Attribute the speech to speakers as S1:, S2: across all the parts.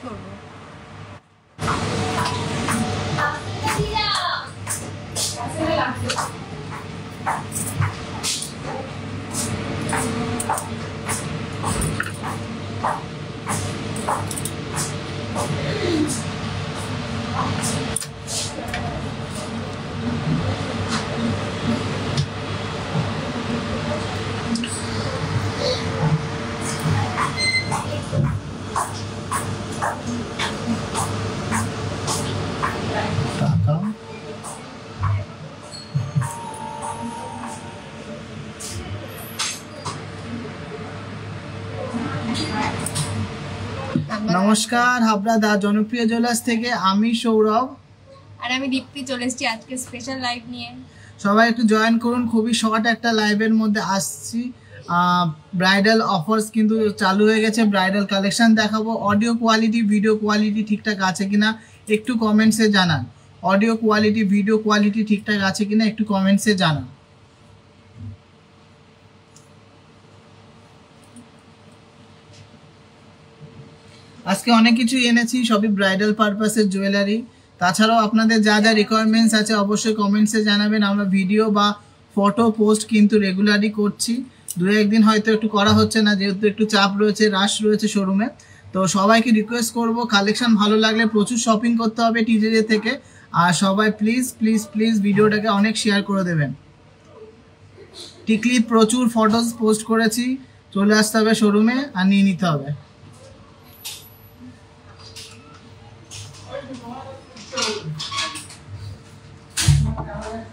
S1: করবো?
S2: নমস্কার, হাবড়া দা জনপ্রিয় জুয়েলার্স থেকে আমি সৌরভ
S1: আর আমি দীপ্তি চলে এসেছি আজকে স্পেশাল লাইভ নিয়ে।
S2: সবাই একটু জয়েন করুন, খুবই শর্ট একটা লাইভের মধ্যে আসছি। ব্রাইডাল অফার্স কিন্তু চালু হয়ে গেছে, ব্রাইডাল কালেকশন দেখাবো। অডিও কোয়ালিটি ভিডিও কোয়ালিটি ঠিকঠাক আছে কিনা একটু কমেন্টসে জানান। অডিও কোয়ালিটি ভিডিও কোয়ালিটি ঠিকঠাক আছে কিনা একটু কমেন্টসে জানান। আজকে অনেক কিছু এনেছি, সবই ব্রাইডাল পারপাসের জুয়েলারি। তাছাড়াও আপনাদের যা যা রিকোয়ারমেন্টস আছে অবশ্যই কমেন্টসে জানাবেন। আমরা ভিডিও বা ফটো পোস্ট কিন্তু রেগুলারই করছি, দু একদিন হয়তো একটু করা হচ্ছে না যেহেতু একটু চাপ রয়েছে, রাশ রয়েছে শোরুমে। তো সবাইকে রিকোয়েস্ট করব, কালেকশন ভালো লাগলে প্রচুর শপিং করতে হবে টিজে থেকে। আর সবাই প্লিজ প্লিজ প্লিজ ভিডিওটাকে অনেক শেয়ার করে দেবেন। টিকলি প্রচুর ফটোস পোস্ট করেছি, চলে আসতে হবে শোরুমে আর নিয়ে নিতে হবে।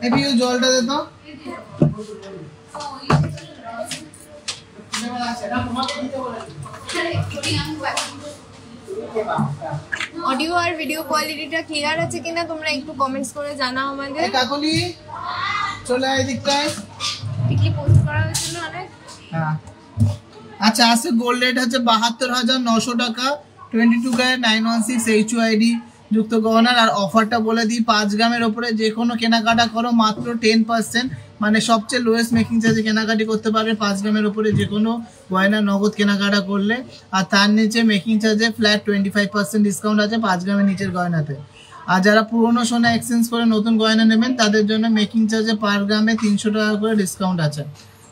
S2: একটু জলটা দে তো।
S1: অডিও আর ভিডিও কোয়ালিটিটা ক্লিয়ার আছে কিনা তোমরা একটু কমেন্টস করে জানাও আমাদের।
S2: কাকুলি চলে আয় দিকটায়।
S1: টিকলি পোস্ট করা হয়েছিল অনেক।
S2: হ্যাঁ আচ্ছা, আজকে গোল্ড রেট হচ্ছে ৭২,৯০০ টাকা, 22 ক্যারেট 916 HUID যুক্ত গহনার। আর অফারটা বলে দিই, 5 গ্রামের ওপরে যে কোনো কেনাকাটা করো মাত্র 10%, মানে সবচেয়ে লোয়েস্ট মেকিং চার্জে কেনাকাটি করতে পারবে 5 গ্রামের ওপরে যে কোনো গয়না নগদ কেনাকাটা করলে। আর তার নিচে মেকিং চার্জে ফ্ল্যাট 25% ডিসকাউন্ট আছে 5 গ্রামের নিচের গয়নাতে। আর যারা পুরনো সোনা এক্সচেঞ্জ করে নতুন গয়না নেবেন তাদের জন্য মেকিং চার্জে পার গ্রামে 300 টাকা করে ডিসকাউন্ট আছে।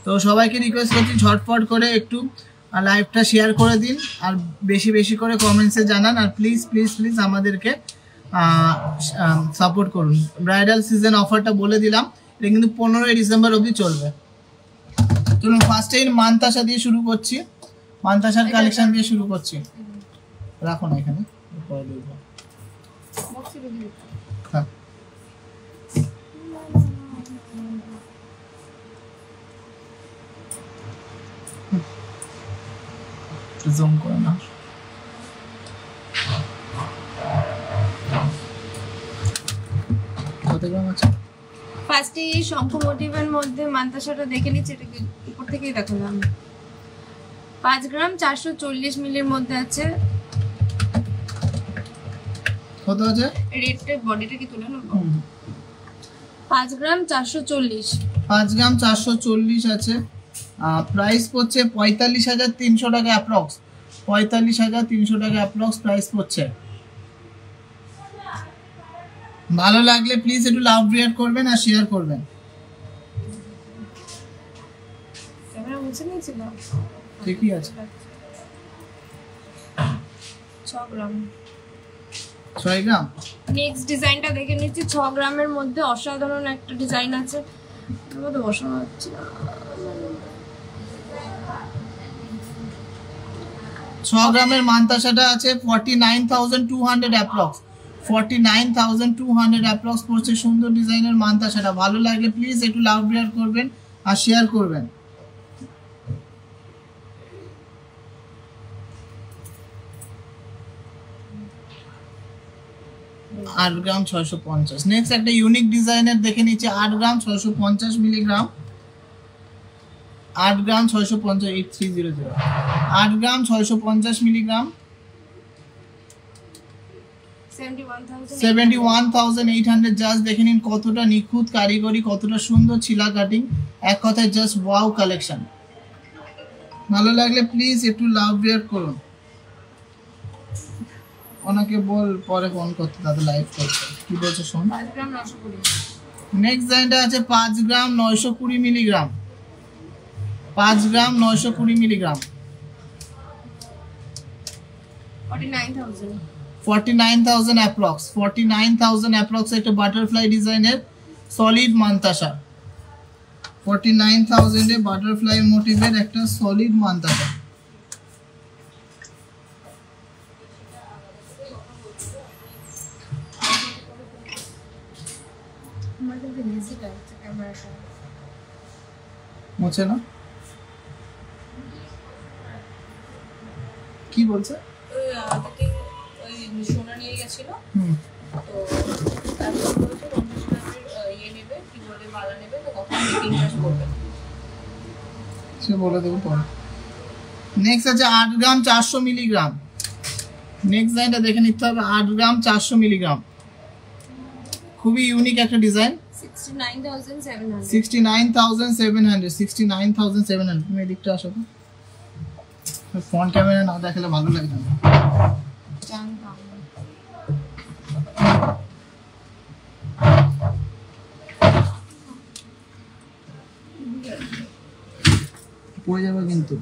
S2: তো সবাইকে রিকোয়েস্ট করছি ঝটপট করে একটু লাইভটা শেয়ার করে দিন আর বেশি বেশি করে কমেন্টসে জানান। আর প্লিজ প্লিজ প্লিজ আমাদেরকে সাপোর্ট করুন। ব্রাইডাল সিজন অফারটা বলে দিলাম, এটা কিন্তু 15ই ডিসেম্বর অবধি চলবে। চলুন ফার্স্টে মানতাসা দিয়ে শুরু করছি, মানতাসার কালেকশন দিয়ে শুরু করছি। রাখো না এখানে, হ্যাঁ জুম করে না।
S1: ফার্স্টে এই শঙ্খ মোটিভের মধ্যে মানতাসাটা দেখে নিচ্ছি, এটাকে উপর থেকেই দেখালাম। 5 গ্রাম 440 মিলির মধ্যে আছে।
S2: কত আছে?
S1: রেডটা বডিটা কি তুলে নেব? 5 গ্রাম 440,
S2: 5 গ্রাম 440 আছে। প্রাইস পড়ছে 45,300 টাকা অ্যাপ্রক্স, 45,300 টাকা অ্যাপ্রক্স প্রাইস পড়ছে। ভালো লাগলে প্লিজ একটু লাভ রিয়াক্ট করবেন আর শেয়ার করবেন।
S1: ক্যামেরা মুছে নিয়েছিল,
S2: ঠিকই আছে।
S1: 6 গ্রাম,
S2: 6 গ্রাম।
S1: নেক্সট ডিজাইনটা দেখে নিচ্ছি। 6 গ্রামের মধ্যে অসাধারণ একটা ডিজাইন আছে, আমাকে বসানো হচ্ছে।
S2: 6 গ্রামের মানতাসাটা আছে 49,200 অ্যাপ্রক্স, 49,200 অ্যাপ্রক্স পড়ছে। সুন্দর ডিজাইনের মানতাসাটা ভালো লাগলে প্লিজ একটু লাভ রিয়াক্ট করবেন আর শেয়ার করবেন। আট গ্রাম 650। নেক্সট একটা ইউনিক ডিজাইনের দেখে নিচ্ছে, 8 গ্রাম 650 মিলিগ্রাম, 8 গ্রাম 650, 8300, 8 গ্রাম 650 মিলিগ্রাম, 71,800। জাস্ট দেখে নিন কতটা নিখুঁত কারিগরি, কতটা সুন্দর ছিলা কাটিং, এক কথায় জাস্ট ওয়াও কালেকশন। ভালো লাগলে প্লিজ একটু লাভ রিয়াক্ট করুন। ওনাকে বল পরে ফোন করতে, তাদের লাইভ করতে। কি বলছে শোন।
S1: 5 গ্রাম 920।
S2: নেক্সট ডিজাইনটা আছে 5 গ্রাম 920 মিলিগ্রাম। 5 গ্রাম 920 মিলিগ্রাম
S1: 49,000।
S2: 49,000 অ্যাপ্রক্স। 49,000 অ্যাপ্রক্স একটা বাটারফ্লাই ডিজাইনের সলিড মান্তাসা। 49,000 এ বাটারফ্লাই মোটিভের একটা সলিড মান্তাসা।
S1: আমাদের ভিজিট আছে ক্যামেরাটা
S2: মুছে না কি বলছে?
S1: ওই সোনা নিয়ে গেছিল
S2: হুম
S1: তো তারপর বলছে 50 গ্রামের ইয়ে নেবে, কি বলে বালা নেবে, তো কখন মেকিং চার্জ করবে
S2: সে বলে দেবো পরে। নেক্সট আছে 8 গ্রাম 400 মিলিগ্রাম। নেক্সট ডিজাইনটা দেখে নিতে হবে। 8 গ্রাম 400 মিলিগ্রাম, খুবই ইউনিক একটা ডিজাইন।
S1: 69,700।
S2: 69,700 69,700। তুমি এদিকটা আসো তো, ফোন ক্যামেরা না দেখালে ভালো লাগবে না।
S1: জানতাম
S2: পড়ে যাবে কিন্তু।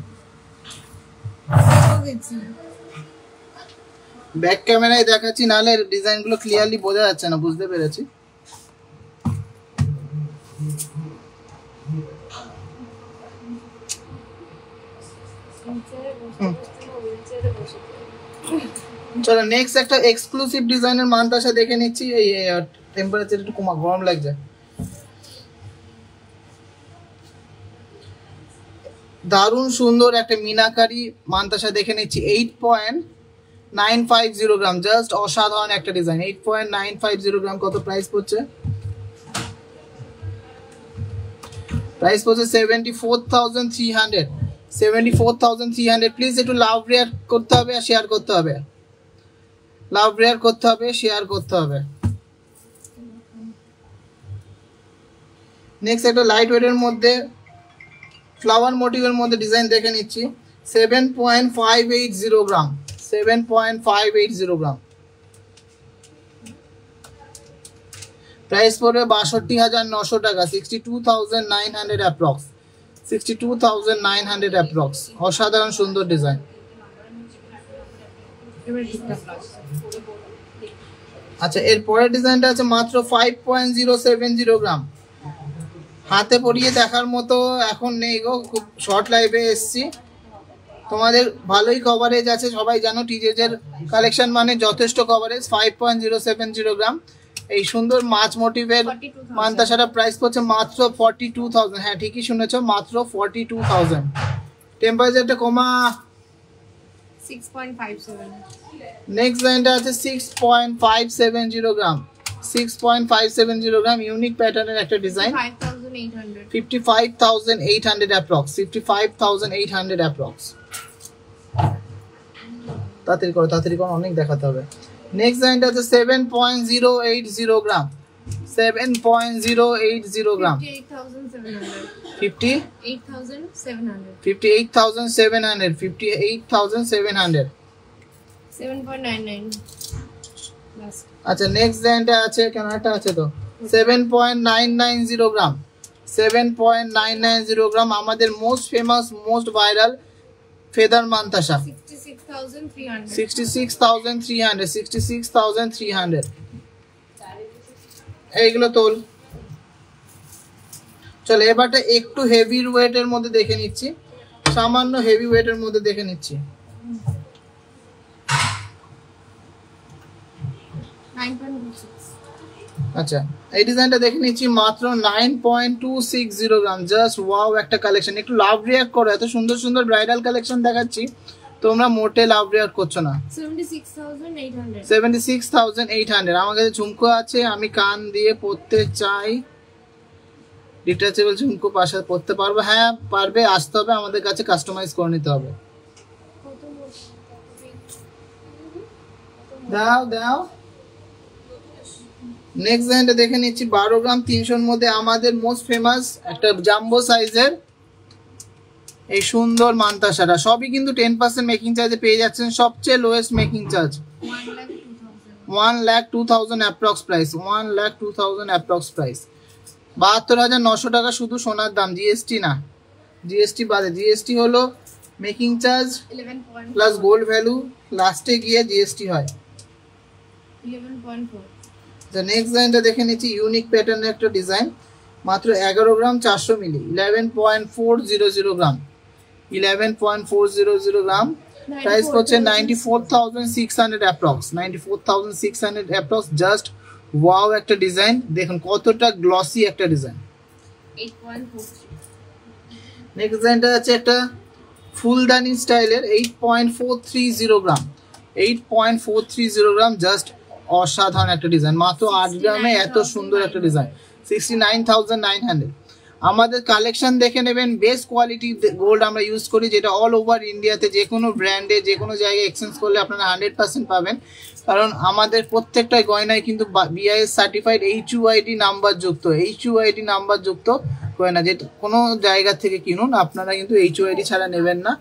S1: গেছি
S2: ব্যাক ক্যামেরায় দেখাচ্ছি, নাহলে ডিজাইনগুলো ক্লিয়ারলি বোঝা যাচ্ছে না। বুঝতে পেরেছি। চলো নেক্সট একটা এক্সক্লুসিভ ডিজাইনের মানতাসা দেখে নিচ্ছি। এই টেম্পারেচার একটু কমা, গরম লাগছে। দারুণ সুন্দর একটা মিনাকারি মানতাসা দেখে নিচ্ছি। 8.950 গ্রাম, জাস্ট অসাধারণ একটা ডিজাইন। 8.950 গ্রাম। কত প্রাইস পড়ছে? প্রাইস পড়ছে 74,300। 74,300। প্লিজ একটু লাভ রিয়াক্ট করতে হবে আর শেয়ার করতে হবে। লাভ রিয়াক্ট করতে হবে, শেয়ার করতে হবে। নেক্সট একটা লাইট ওয়েটের মধ্যে ফ্লাওয়ার মোটিভের মধ্যে ডিজাইন দেখে নিচ্ছি। 7.580 গ্রাম। 7.580 গ্রাম। প্রাইস পড়বে 62,900 টাকা। 62,900 অ্যাপ্রক্স। 62,900 অ্যাপ্রক্স। অসাধারণ সুন্দর ডিজাইন। আচ্ছা, এর পরের ডিজাইনটা আছে মাত্র 5.070 গ্রাম। হাতে পরিয়ে দেখার মতো এখন নেই গো, খুব শর্ট লাইভে এসছি। তোমাদের ভালোই কভারেজ আছে, সবাই জানো টিজেজের কালেকশন মানে যথেষ্ট কভারেজ। 5.070 গ্রাম এই সুন্দর মাছ মোটিভের মানতাসাটা প্রাইস পড়ছে মাত্র 42,000। হ্যাঁ ঠিকই শুনেছো, মাত্র 42,000। টেম্পারেচারটা কমা।
S1: 6.57।
S2: নেক্সট লাইনটা আছে 6.570 গ্রাম। 6.570 গ্রাম, ইউনিক প্যাটার্নের একটা ডিজাইন।
S1: 5,800।
S2: 55,800 অ্যাপ্রক্স। 55,800 অ্যাপ্রক্স। তাড়াতাড়ি করো, তাড়াতাড়ি করো, অনেক দেখাতে হবে। নেক্সট লাইনটা আছে 7.080 গ্রাম। 7.080 গ্রাম।
S1: 58,700।
S2: 58,700।
S1: 58,700।
S2: 58,700।
S1: 7.99 লাস্ট।
S2: আচ্ছা নেক্সট লাইনটা আছে, কেন একটা আছে তো, 7.990 গ্রাম। 7.990 গ্রাম, আমাদের most famous most viral feather মানতাসা।
S1: 66,300।
S2: 66,300। 66,300। এইগুলো তোল। চলো এবারটা একটু হেভি ওয়েটের মধ্যে দেখে নিচ্ছি, সামান্য হেভি ওয়েটের মধ্যে দেখে নিচ্ছি।
S1: 9.26।
S2: আচ্ছা এই ডিজাইনটা দেখে নিচ্ছি মাত্র 9.260 গ্রাম। জাস্ট ওয়াও একটা কালেকশন। একটু লাভ রিয়াক্ট করো, এত সুন্দর সুন্দর ব্রাইডাল কালেকশন দেখাচ্ছি, তোমরা মোটে লাভ রিয়াক্ট করছো না।
S1: 76,800।
S2: 76,800। আমার কাছে ঝুমকো আছে, আমি কান দিয়ে পরতে চাই। ডিটাচেবল ঝুমকো পাশে পরতে পারবো? হ্যাঁ পারবে, আসতে হবে আমাদের কাছে, কাস্টমাইজ করে নিতে হবে। দাও দাও। নেক্সট ডিজাইনটা দেখে নিচ্ছি 12 গ্রাম 300 মধ্যে আমাদের মোস্ট ফেমাস একটা জাম্বো সাইজের এই সুন্দর মানতাসাটা। সবই কিন্তু 10% মেকিং চার্জে পেয়ে যাচ্ছেন, সবচেয়ে lowest making charge.
S1: 1,50,000।
S2: 1,02,000 approx price, 1,02,000 approx price. 72,900 টাকা শুধু সোনার দাম, জিএসটি না, জিএসটি বাদে। জিএসটি হলো making charge
S1: 11.4
S2: plus gold value, লাস্টে গিয়ে জিএসটি হয়।
S1: 11.4
S2: দ্য নেক্সট ডিজাইনটা দেখে নিচ্ছি, ইউনিক প্যাটার্নের একটা ডিজাইন, মাত্র 11 গ্রাম 400 মিলি, 11.400 গ্রাম, 11.400 গ্রাম। প্রাইস হচ্ছে 94,600 অ্যাপ্রক্স, 94,600 অ্যাপ্রক্স। জাস্ট ওয়াও একটা ডিজাইন, দেখুন কতটা গ্লসি একটা ডিজাইন।
S1: 8.43
S2: নেক্সট ডিজাইনটা আছে একটা ফুলদানি স্টাইলের, 8.430 গ্রাম, 8.430 গ্রাম। জাস্ট অসাধারণ একটা ডিজাইন, মাত্র 8 গ্রামে এত সুন্দর একটা ডিজাইন, 69,900। আমাদের কালেকশন দেখে নেবেন, বেস্ট কোয়ালিটি গোল্ড আমরা ইউজ করি, যেটা অল ওভার ইন্ডিয়াতে যে কোনো ব্র্যান্ডে যে কোনো জায়গায় এক্সচেঞ্জ করলে আপনারা 100% পাবেন। কারণ আমাদের প্রত্যেকটা গয়নায় কিন্তু BIS সার্টিফাইড HUID নাম্বার যুক্ত, HUID নাম্বার যুক্ত গয়না, যে কোনো জায়গা থেকে কিনুন আপনারা কিন্তু HUID ছাড়া নেবেন না।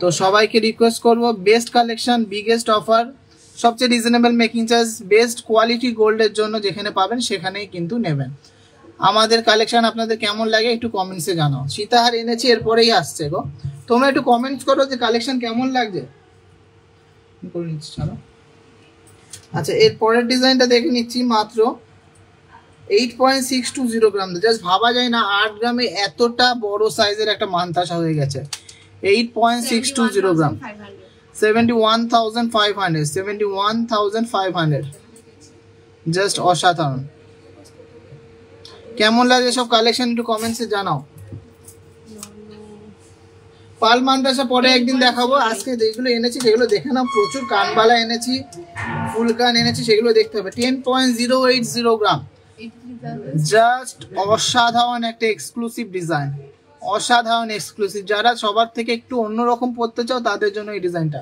S2: তো সবাইকে রিকোয়েস্ট করব, বেস্ট কালেকশন, বিগেস্ট অফার, সবচেয়ে reasonable making charge, best quality গোল্ডের জন্য যেখানে পাবেন সেখানেই কিন্তু নেবেন। আমাদের কালেকশন আপনাদের কেমন লাগে একটু কমেন্টসে জানাও। সীতাহার এনেছি, এরপরেই আসছে গো, তোমরা একটু কমেন্টস করো যে কালেকশন কেমন লাগছে। আচ্ছা, এর পরের ডিজাইনটা দেখে নিচ্ছি, মাত্র 8.620 গ্রাম। জাস্ট ভাবা যায় না 8 গ্রামে এতটা বড় সাইজের একটা মানতাসা হয়ে গেছে। 8.620 গ্রাম, 71,500, 71,500। জাস্ট অসাধারণ। কেমন লাগে সব কালেকশন একটু কমেন্টসে জানাও। পাল মানতাসা পরে একদিন দেখাবো, আজকে যেগুলো এনেছি সেগুলো দেখে নাও। প্রচুর কানবালা এনেছি, ফুল কান এনেছি, সেগুলো দেখতে হবে। 10.080 গ্রাম, জাস্ট অসাধারণ একটা এক্সক্লুসিভ ডিজাইন, অসাধারণ এক্সক্লুসিভ। যারা সবার থেকে একটু অন্যরকম পড়তে চাও তাদের জন্য এই ডিজাইনটা।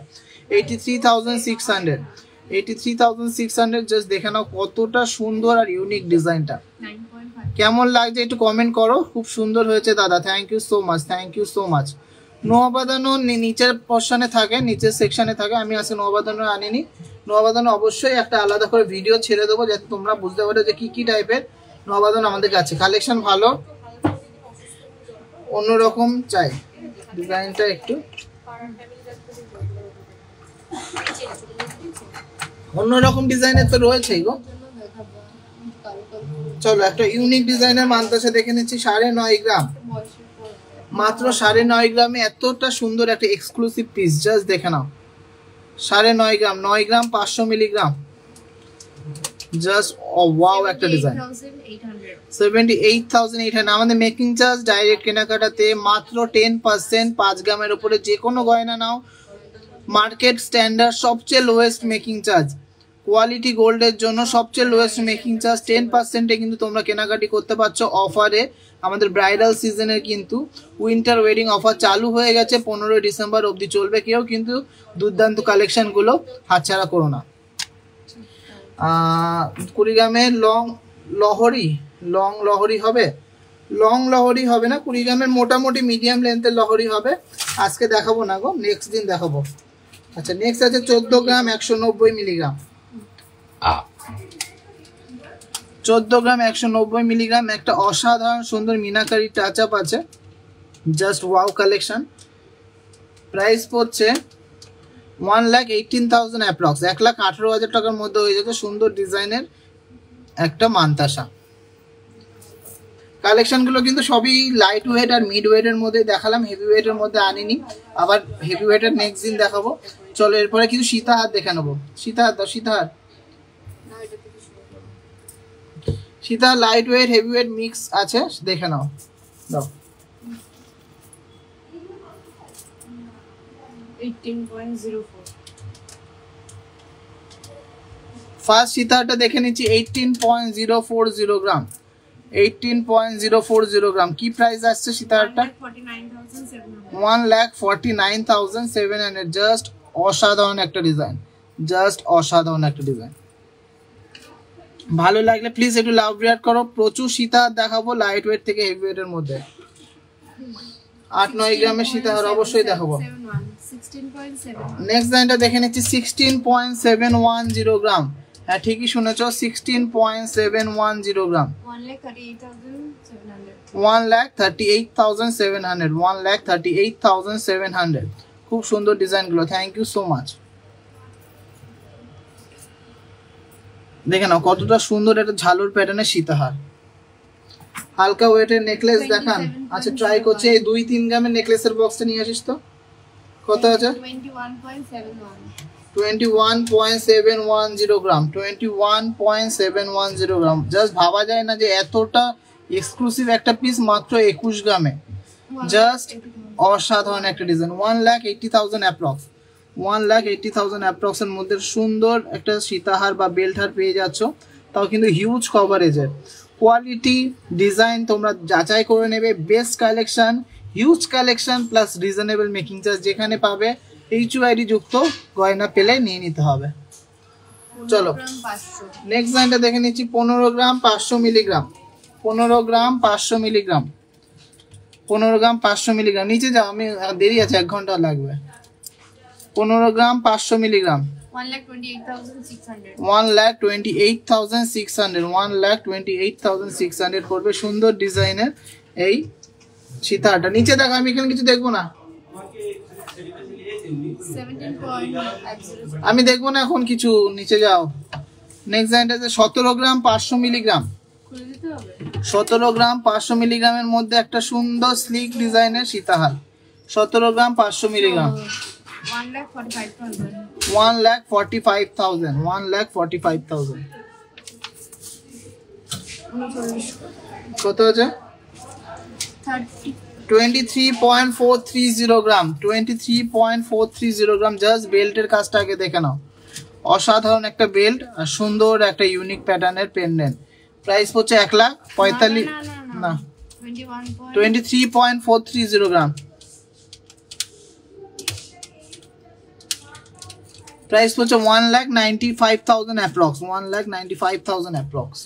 S2: 83,600, 83,600। জাস্ট দেখে নাও কতটা সুন্দর আর ইউনিক ডিজাইনটা। কেমন লাগছে একটু কমেন্ট করো। খুব সুন্দর হয়েছে দাদা, thank you so much, thank you so much. নোয়াবাদানো নিচের পোর্শনে থাকে, নিচের সেকশনে থাকে, আমি আজকে নোয়াবাদানো আনিনি। নোয়াবাদানো অবশ্যই একটা আলাদা করে ভিডিও ছেড়ে দেবো, যাতে তোমরা বুঝতে পারো যে কি কি টাইপের নোয়াবাদানো আমাদের কাছে। কালেকশন ভালো, অন্যরকম চাই, ডিজাইনটা একটু অন্যরকম ডিজাইনের তো রয়েছেই গো। চলো একটা ইউনিক ডিজাইনের মানতাসা দেখে নিচ্ছি, 9.5 গ্রাম, মাত্র 9.5 গ্রামে এতটা সুন্দর একটা এক্সক্লুসিভ পিস। জাস্ট দেখে নাও, 9.5 গ্রাম, 9 গ্রাম 500 মিলিগ্রাম। জাস্ট ওয়াও একটা ডিজাইন, 78,800। আমাদের মেকিং চার্জ ডাইরেক্ট কেনাকাটাতে মাত্র 10%। 5 গ্রামের উপরে যে কোনো গয়না নাও, মার্কেট স্ট্যান্ডার্ড সবচেয়ে লোয়েস্ট মেকিং চার্জ, কোয়ালিটি গোল্ডের জন্য সবচেয়ে লোয়েস্ট মেকিং চার্জ 10%-এ কিন্তু তোমরা কেনাকাটি করতে পারছো অফারে। আমাদের ব্রাইডাল সিজনের কিন্তু উইন্টার ওয়েডিং অফার চালু হয়ে গেছে, 15 ডিসেম্বর অবধি চলবে। কেউ কিন্তু দুর্দান্ত কালেকশনগুলো হাতছাড়া করো না। 20 গ্রামের লং লহরি হবে, লং লহরি হবে না, 20 গ্রামের মোটামুটি মিডিয়াম লেন্থের লহরি হবে। আজকে দেখাবো না গো, নেক্সট দিন দেখাবো। আচ্ছা, নেক্সট আছে 14 গ্রাম 190 মিলিগ্রাম, 14 গ্রাম 190 মিলিগ্রাম। একটা অসাধারণ সুন্দর মিনাকারি টাচ আপ আছে, জাস্ট ওয়াও কালেকশন। প্রাইস পড়ছে 1,18,000 অ্যাপ্রক্স, 1,18,000 টাকার মধ্যে হয়ে যেত সুন্দর ডিজাইনের একটা মানতাসা। কালেকশনগুলো কিন্তু সবই লাইট ওয়েট আর মিড ওয়েটের মধ্যে দেখালাম, হেভি ওয়েটের মধ্যে আনিনি। আবার হেভি ওয়েটের নেক্সট দিন দেখাবো। চলো এরপরে কিছু সীতাহার দেখে নেবো। সীতাহার দাও, সীতাহার, সীতাহার light weight heavy weight mix আছে, দেখে নাও, দাও।
S1: 18.04
S2: ফার্স্ট সীতাহারটা দেখে নিচ্ছি, 18.040 গ্রাম, 18.040 গ্রাম। কি প্রাইস আসছে সীতাহারটা? 1,49,700। জাস্ট অসাধারণ একটা ডিজাইন, জাস্ট অসাধারণ একটা ডিজাইন। ভালো লাগলে প্লিজ একটু লাভ রিয়াক্ট করো। প্রচুর সীতাহার দেখাবো লাইট ওয়েট থেকে হেভি ওয়েটের মধ্যে। 8-9 গ্রামের সীতাহার অবশ্যই দেখাবো।
S1: 16.7
S2: নেক্সট ডিজাইনটা দেখে নিচ্ছি 16.710 গ্রাম। হ্যাঁ ঠিকই শুনেছো, 16.710 গ্রাম। 1,38,700 1,38,700 খুব সুন্দর ডিজাইনগুলো, থ্যাংক ইউ সো মাচ। দেখে নাও কতটা সুন্দর একটা ঝালুর প্যাটার্নের সীতাহার, হালকা ওয়েটের নেকলেস দেখান। আচ্ছা ট্রাই করছে, এই 2-3 গ্রামের নেকলেসের বক্সটা নিয়ে আসিস তো। কত আছে? 21.710 গ্রাম, 21.710 গ্রাম। জাস্ট ভাবা যায় না যে এতটা এক্সক্লুসিভ একটা পিস মাত্র 21 গ্রামে। জাস্ট অসাধারণ একটা ডিজাইন। 1,80,000 অ্যাপ্রক্স, 1,80,000 অ্যাপ্রক্স এর মধ্যে সুন্দর একটা সীতাহার বা বেল্ট হার পেয়ে যাচ্ছ, তাও কিন্তু হিউজ কভারেজের। কোয়ালিটি ডিজাইন তোমরা যাচাই করে নেবে। Best collection, huge collection plus reasonable making charge যেখানে পাবে, HUID যুক্ত গয়না পেলে নিয়ে নিতে হবে। চলো নেক্সট ডিজাইনটা দেখে নিচ্ছি 15 গ্রাম 500 মিলিগ্রাম। 15 গ্রাম 500 মিলিগ্রাম, 15 গ্রাম 500 মিলিগ্রাম। নিচে যাও, আমি দেরি আছে, 1 ঘন্টা লাগবে। 15 গ্রাম 500 মিলিগ্রাম,
S1: 1,28,600
S2: 1,28,600 1,28,600 পড়বে। সুন্দর ডিজাইনের এই সীতাহারটা। নিচে দেখো, আমি এখানে কিছু দেখবো না,
S1: 17.5
S2: আমি দেখবো না এখন কিছু, নিচে যাও। নেক্সট ডিজাইনটা আছে 17 গ্রাম 500 মিলিগ্রাম। 17 গ্রাম 500 মিলিগ্রামের মধ্যে একটা সুন্দর স্লিক ডিজাইনের সীতাহার। 17 গ্রাম 500 মিলিগ্রাম, 1,45,000 1,45,000 কত আছে? 23.430 গ্রাম, 23.430 গ্রাম। জাস্ট বেল্টের কাজটা আগে দেখে নাও, অসাধারণ একটা বেল্ট আর সুন্দর একটা ইউনিক প্যাটার্নের পেন্ডেন্ট। প্রাইস হচ্ছে 1,45,000 না 23.430 গ্রাম। প্রাইস হচ্ছে 1,95,000 অ্যাপ্রক্স, 1,95,000 অ্যাপ্রক্স।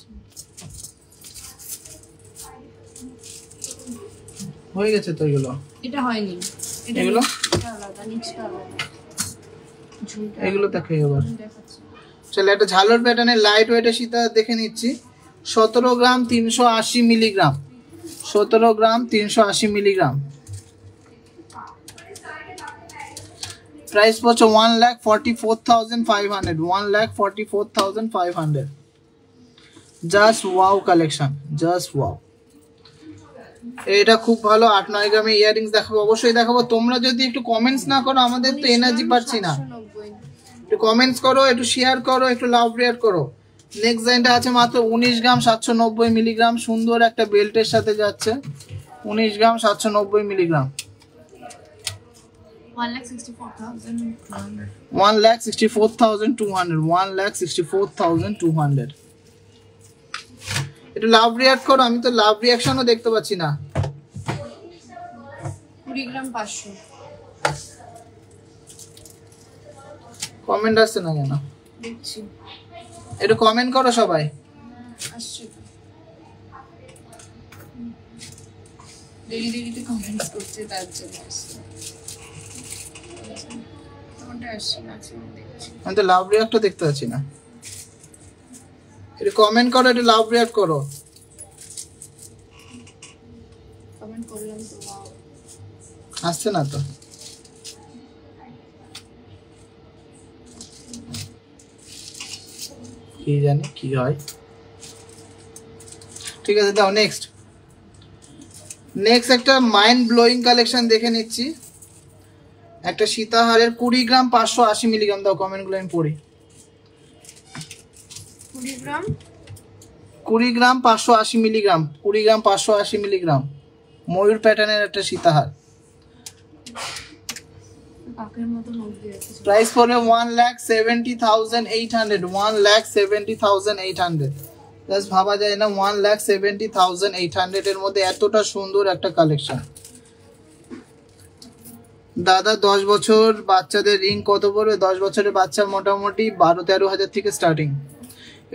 S2: হয়ে গেছে তো এগুলো?
S1: এটা হয়নি,
S2: এগুলো
S1: এটা আলাদা, নিচটা আলাদা, ঝুলটা
S2: এগুলো দেখে এবার।
S1: দেখাচ্ছি।
S2: চলো একটা ঝালর প্যাটার্নের লাইট ওয়েটের সীতাহার দেখে নিচ্ছি। 17 গ্রাম 380 মিলিগ্রাম, 17 গ্রাম 380 মিলিগ্রাম। প্রাইস পড়ছে 1,44,500 1,44,500। Just wow collection, just wow. এটা খুব ভালো। 8-9 গ্রামে ইয়াররিংস দেখাবো, অবশ্যই দেখাবো। তোমরা যদি একটু কমেন্টস না করো, আমাদের তো এনার্জি পাচ্ছি না।
S1: 790
S2: একটু কমেন্টস করো, একটু শেয়ার করো, একটু লাভ রিয়াক্ট করো। নেক্সট ডিজাইনটা আছে মাত্র 19 গ্রাম 790 মিলিগ্রাম। সুন্দর একটা বেল্টের সাথে যাচ্ছে, 19 গ্রাম 790 মিলিগ্রাম,
S1: 1,64,200
S2: 1,64,200 1,64,200। একটু লাভ রিয়াক্ট করো, আমি তো লাভ রিয়াকশনও দেখতে পাচ্ছি না।
S1: 20 গ্রাম 500
S2: কমেন্ট আসছে না কেন?
S1: দেখছি,
S2: একটু কমেন্ট করো সবাই।
S1: আসছে তো, দেরিতে কমেন্টস করছে, তার জন্য আসছে। কোনটা আসছে না, আছে দেখছি।
S2: আমি তো লাভ রিয়াক্টও দেখতে পাচ্ছি না। একটু কমেন্ট করো, একটু লাভ রিয়াক্ট করো।
S1: কমেন্ট করলাম তো, ওয়াও
S2: আসছে না তো। কি জানি কি হয়। ঠিক আছে দাও নেক্সট। নেক্সট একটা মাইন্ড ব্লোয়িং কালেকশন দেখে নিচ্ছি। একটা সীতাহারের 20 গ্রাম 580 মিলিগ্রাম। দাও কমেন্টগুলো আমি পড়ি।
S1: 20 গ্রাম
S2: 20 গ্রাম 580 মিলিগ্রাম, 20 গ্রাম 580 মিলিগ্রাম। ময়ূর প্যাটার্নের একটা সীতাহার।
S1: কাকের মতো মুখ দিয়ে আছে।
S2: প্রাইস পড়বে 1,70,800 1,70,800। জাস্ট ভাবা যায় না 1,70,800 এর মধ্যে এতটা সুন্দর একটা কালেকশন। দাদা 10 বছর বাচ্চাদের রিং কত পড়বে? 10 বছরের বাচ্চা মোটামুটি 12-13 হাজার থেকে স্টার্টিং।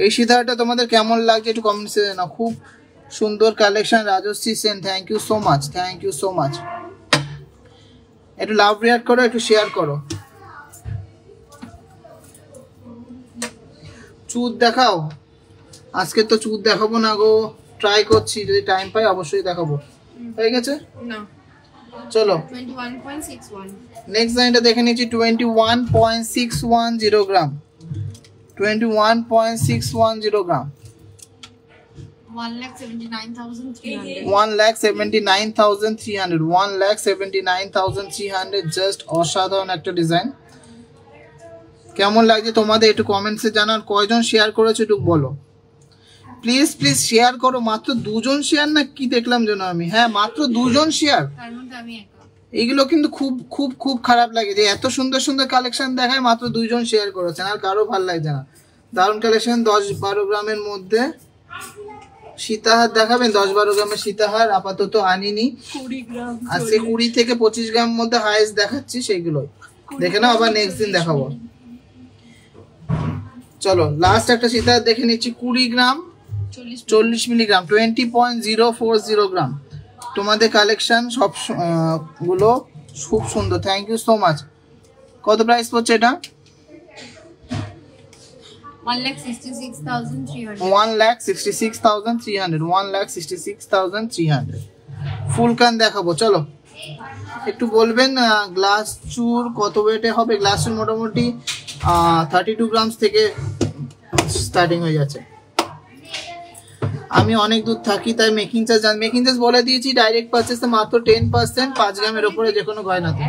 S2: এই সীতাহারটা তোমাদের কেমন লাগছে একটু কমেন্টসে জানাও। খুব সুন্দর collection. Rajshree Sen, thank you so much, thank you so much. একটু লাভ রিয়াক্ট করো, একটু শেয়ার করো। চুদ দেখাও, আজকে তো চুদ দেখাবো না গো, ট্রাই করছি, যদি টাইম পাই অবশ্যই দেখাবো। হয়ে গেছে
S1: না,
S2: চলো
S1: 21.61
S2: নেক্সট লাইনটা দেখে নিচ্ছি। 21.610 গ্রাম, 21.610 গ্রাম,
S1: 1,79,300
S2: 1,79,300, 1,79,300, জাস্ট অসাধারণ একটা ডিজাইন। কেমন লাগছে তোমাদের একটু কমেন্টসে জানার। কয়জন শেয়ার করেছো একটু বলো প্লিজ, প্লিজ শেয়ার করো। মাত্র 2জন শেয়ার না কি দেখলাম যেন আমি, হ্যাঁ মাত্র 2জন শেয়ার।
S1: তার মধ্যে আমি একা।
S2: এইগুলো কিন্তু খুব খুব খুব খারাপ লাগে যে এত সুন্দর সুন্দর কালেকশন দেখায় মাত্র 2জন শেয়ার করেছেন, আর কারো ভালো লাগছে না। দারুণ কালেকশন। 10-12 গ্রামের মধ্যে সীতাহার দেখাবেন? 10-12 গ্রামের সীতাহার আপাতত আনিনি,
S1: 20 গ্রাম
S2: আজকে 20 থেকে 25 গ্রামের মধ্যে হাইস্ট দেখাচ্ছি, সেইগুলো দেখে নাও, আবার নেক্সট দিন দেখাবো। চলো লাস্ট একটা সীতাহার দেখে নিচ্ছি। 20 গ্রাম 40 মিলিগ্রাম, 20.040 গ্রাম। তোমাদের কালেকশন সব গুলো খুব সুন্দর, থ্যাংক ইউ সো মাচ। কত প্রাইস পড়ছে এটা?
S1: 1,66,300
S2: 1,66,300, 1,66,300 ফুল কান দেখাবো। চলো একটু বলবেন গ্লাস চুর কত ওয়েটে হবে? গ্লাস চুর মোটামুটি 32 গ্রামস থেকে স্টার্টিং হয়ে যাচ্ছে। আমি অনেক দূর থাকি তাই মেকিং চার্জ বলে দিয়েছি, ডাইরেক্ট পারচেসে মাত্র 10%, 5 গ্রামের উপরে যে কোনো গয়নাতে।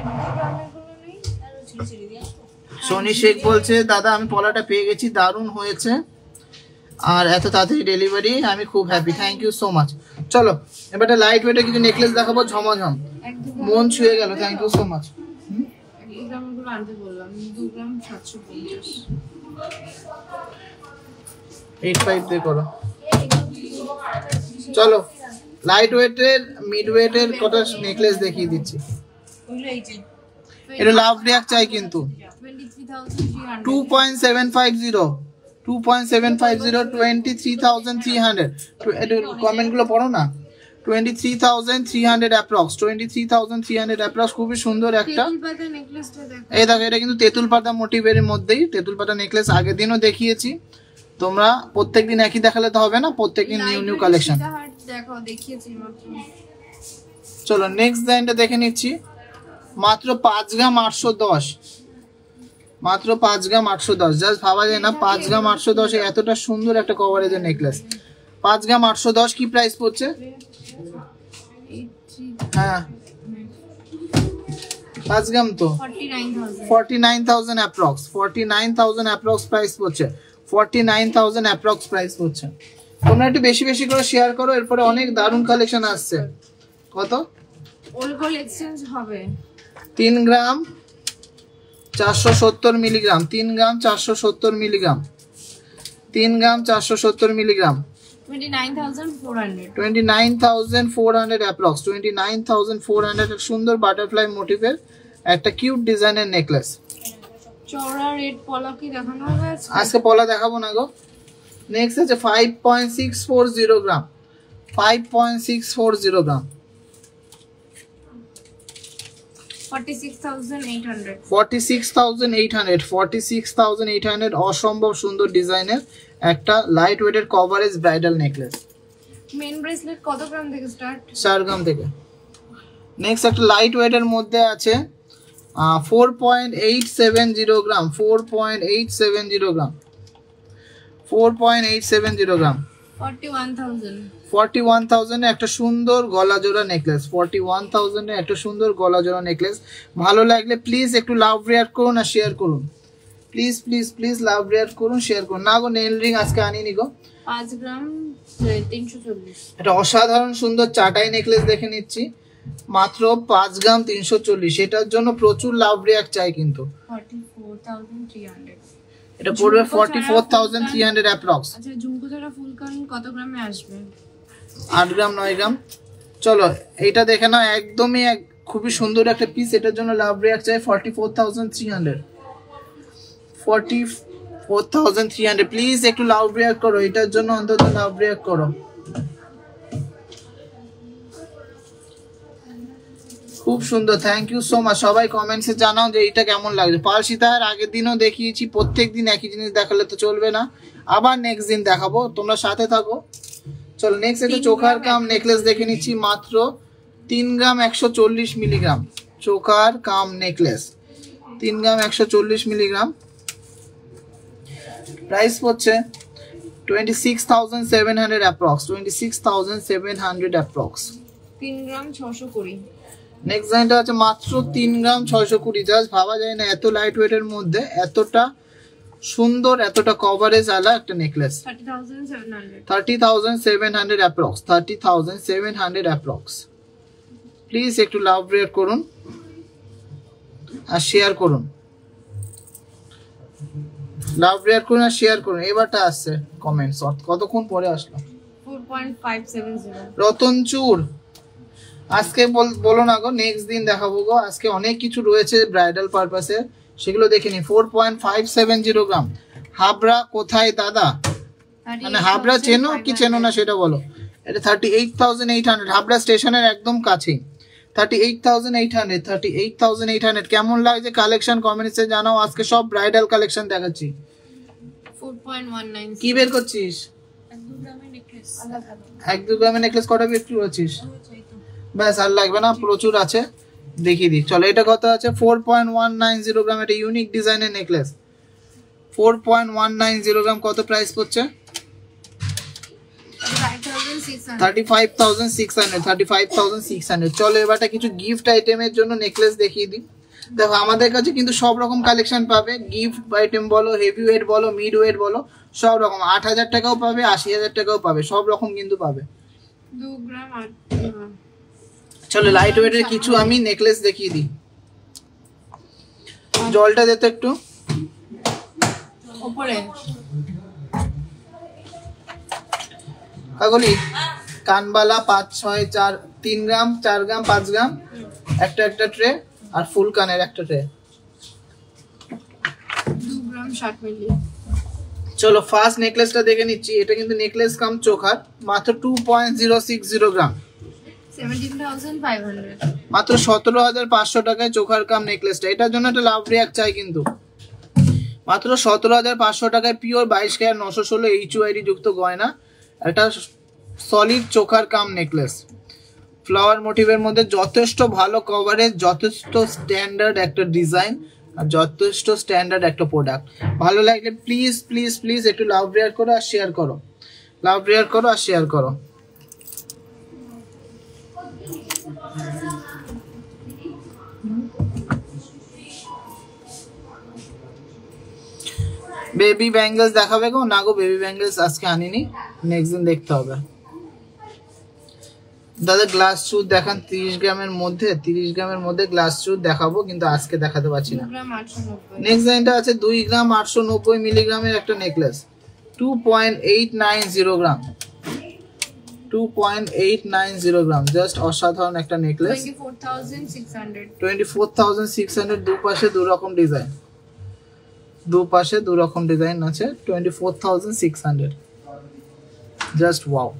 S2: সোনি শেখ বলছে দাদা আমি পলাটা পেয়ে গেছি, দারুণ হয়েছে, আর এত তাড়াতাড়ি ডেলিভারি, আমি খুব happy, thank you so much. চলো এবার লাইট ওয়েটের কিছু নেকলেস দেখাবো, ঝমাঝম, মন ছুঁয়ে গেল, থ্যাংক ইউ সো মাচ। 85 দিয়ে করো। চলো লাইট ওয়েটের মিড ওয়েটের কটা নেকলেস দেখিয়ে দিচ্ছি। এটা লাভ রিয়াক্ট চাই কিন্তু 2.750 23,300। একটু কমেন্ট গুলো পড়ো না। 23,300 অ্যাপ্রক্স, 23,300 অ্যাপ্রক্স। খুবই সুন্দর একটা, এই দেখো এটা কিন্তু তেঁতুল পাতা মোটিভের মধ্যেই। তেঁতুল পাতা নেকলেস আগের দিনও দেখিয়েছি, তোমরা প্রত্যেকদিন একই দেখালে তো হবে না, প্রত্যেকদিন নিউ নিউ কালেকশন
S1: দেখো, দেখিয়েছি মাত্র।
S2: চলো নেক্সট ডিজাইনটা দেখে নিচ্ছি। মাত্র 5 গ্রাম 810, মাত্র 5 গ্রাম 810। জাস্ট ভাবা যায় না 5 গ্রাম 810 এ এতটা সুন্দর একটা কভারেজের নেকলেস। 5 গ্রাম 810 কি প্রাইস পড়ছে? হ্যাঁ 5 গ্রাম তো 49,000 অ্যাপ্রক্স, 49,000 অ্যাপ্রক্স প্রাইস পড়ছে, 49,000 অ্যাপ্রক্স প্রাইস পড়ছে। তোমরা একটু বেশি বেশি করে শেয়ার করো, এরপরে অনেক দারুণ কালেকশন আসছে। কত?
S1: ওলগোল এক্সচেঞ্জ হবে
S2: 3 গ্রাম 470 মিলিগ্রাম, 3 গ্রাম 470 মিলিগ্রাম, 3 গ্রাম 470 মিলিগ্রাম,
S1: 29,400
S2: অ্যাপ্রক্স, 29,400। সুন্দর বাটারফ্লাই মোটিভের একটা কিউট ডিজাইনের নেকলেস।
S1: চওড়া রেড পলা কি দেখানো হবে
S2: আজকে পলা দেখাবো না গো। নেক্সট আছে 5.640 গ্রাম, 5.640 গ্রাম,
S1: 46,800,
S2: 46,800, 46,800। অসম্ভব সুন্দর ডিজাইনের একটা লাইট ওয়েটের coverage bridal necklace.
S1: Men bracelet কত গ্রাম থেকে স্টার্ট?
S2: 4 গ্রাম থেকে। নেক্সট একটা লাইট ওয়েটের মধ্যে আছে 4.870 গ্রাম, 4.870 গ্রাম, 4.870 গ্রাম,
S1: 41,000,
S2: 41,000 এ একটা সুন্দর গলা জোড়া নেকলেস, 41,000 এ একটা সুন্দর গলা জোড়া নেকলেস। ভালো লাগলে প্লিজ একটু লাভ রিয়াক্ট করুন আর শেয়ার করুন, please please please love react করুন, শেয়ার করুন। না গো নেল রিং আজকে আনিনি গো।
S1: 5 গ্রাম 340,
S2: এটা অসাধারণ সুন্দর চাটাই নেকলেস দেখে নিচ্ছি, মাত্র 5 গ্রাম 340। এটার জন্য প্রচুর লাভ রিয়াক্ট চাই কিন্তু।
S1: 44,300,
S2: এটা পড়বে 44,300 অ্যাপ্রক্স।
S1: আচ্ছা ঝুমকো ছাড়া ফুলকান কত গ্রামে আসবে?
S2: 8 গ্রাম 9 গ্রাম। চলো এটা দেখে নাও, একদমই খুবই সুন্দর একটা পিস। এটার জন্য লাভ রিয়াক্ট চাই 44,300, 44,300। প্লিজ একটু লাভ রিয়াক্ট করো, এটার জন্য অন্তত লাভ রিয়াক্ট করো। খুব সুন্দর, থ্যাংক ইউ সো মাচ। সবাই কমেন্টসে জানাও যে এটা কেমন লাগছে। পাল সীতাহার আগের দিনও দেখিয়েছি, প্রত্যেকদিন একই জিনিস দেখালে তো চলবে না, আবার নেক্সট দিন দেখাবো, তোমরা সাথে থাকো। চলো নেক্সট একটা চোখার কাম নেকলেস দেখে নিচ্ছি, মাত্র 3 গ্রাম 140 মিলিগ্রাম চোখার কাম নেকলেস, 3 গ্রাম 140 মিলিগ্রাম। প্রাইস পড়ছে 26,700 অ্যাপ্রক্স, 26,700 অ্যাপ্রক্স।
S1: 3 গ্রাম 620।
S2: নেক্সট ডিজাইনটা আছে মাত্র 3 গ্রাম 620। জাস্ট ভাবা যায় না এত লাইট ওয়েটের মধ্যে এতটা সুন্দর, এতটা কভারেজ আলা একটা নেকলেস। 30,700 approx, 30,700 approx. প্লিজ একটু লাভ রেট করুন আর শেয়ার করুন, লাভ রেট করুন আর শেয়ার করুন। এবারটা আসছে কমেন্টস, কতক্ষণ পরে আসলো?
S1: 4.570।
S2: রতন চুর আজকে বলো না গো, নেক্সট দিন দেখাবো গো। আজকে অনেক কিছু রয়েছে ব্রাইডাল পারপাসে, সেগুলো দেখে নি। 4.570 গ্রাম। হাবড়া কোথায় দাদা? মানে হাবড়া চেনো কি চেনো না সেটা বলো। এটা 38,800, হাবড়া স্টেশনের একদম কাছেই। 38,800, 38,800। কেমন লাগছে কালেকশন কমেন্টসে জানাও। আজকে সব ব্রাইডাল কালেকশন দেখাচ্ছি।
S1: 4.19।
S2: কি বের করছিস?
S1: 1-2 গ্রামের নেকলেস।
S2: 1-2 গ্রামের নেকলেস কটা বিক্রি করছিস? ব্যাস আর লাগবে না, প্রচুর আছে, দেখিয়ে দিই। চলো এটা কত আছে? 4.190 গ্রাম। এটা ইউনিক ডিজাইনের নেকলেস। 4.190 গ্রাম কত প্রাইস পড়ছে? 35,600, 35,600। চলো এবারটা কিছু গিফট আইটেমের জন্য নেকলেস দেখিয়ে দিই। দেখো আমাদের কাছে কিন্তু সব রকম কালেকশন পাবে, গিফট আইটেম বলো, হেভি ওয়েট বলো, মিড ওয়েট বলো, সব রকম। 8,000 টাকাও পাবে, 80,000 টাকাও পাবে, সব রকম কিন্তু পাবে।
S1: 2 গ্রাম 8।
S2: চলো লাইট ওয়েটের কিছু আমি নেকলেস দেখিয়ে দিই। জলটা দে তো একটু
S1: উপরে।
S2: কাগলি কানবালা 5, 6, 4, 3 গ্রাম, 4 গ্রাম, 5 গ্রাম, একটা ট্রে, আর ফুল কানের একটা ট্রে।
S1: 2 গ্রাম 60 মিলি।
S2: চলো ফার্স্ট নেকলেসটা দেখে নিচ্ছি। এটা কিন্তু নেকলেস কাম চোখার, মাত্র 2.060 গ্রাম,
S1: 17,500।
S2: মাত্র 17,500 টাকায় চোখার কাম নেকলেসটা। এটার জন্য একটা লাভ রিয়াক্ট চাই কিন্তু। মাত্র 17,500 টাকায় পিওর 22 ক্যারেট 916 HUID যুক্ত গয়না, একটা সলিড চোখার কাম নেকলেস। ফ্লাওয়ার মোটিভের মধ্যে যথেষ্ট ভালো কভারেজ, যথেষ্ট স্ট্যান্ডার্ড একটা ডিজাইন, আর যথেষ্ট স্ট্যান্ডার্ড একটা প্রোডাক্ট। ভালো লাগলে প্লিজ প্লিজ প্লিজ একটু লাভ রিয়াক্ট করো আর শেয়ার করো, লাভ রিয়াক্ট করো আর শেয়ার করো। বেবি ব্যাঙ্গলস দেখাবে গো? না গো, বেবি ব্যাঙ্গলস আজকে আনিনি, নেক্সট দিন দেখতে হবে। দাদা গ্লাস চুর দেখান 30 গ্রামের মধ্যে, 30 গ্রামের মধ্যে গ্লাস চুর দেখাবো, কিন্তু আজকে দেখাতে পারছি না। নেক্সট লাইনটা আছে 2 গ্রাম 890 মিলিগ্রামের একটা নেকলেস, 2.890 গ্রাম, 2.890 গ্রাম। জাস্ট অসাধারণ একটা নেকলেস।
S1: 24,600।
S2: 24,600। দুপাশে দু রকম ডিজাইন, দুপাশে দু রকম ডিজাইন আছে। 24,600। Just wow.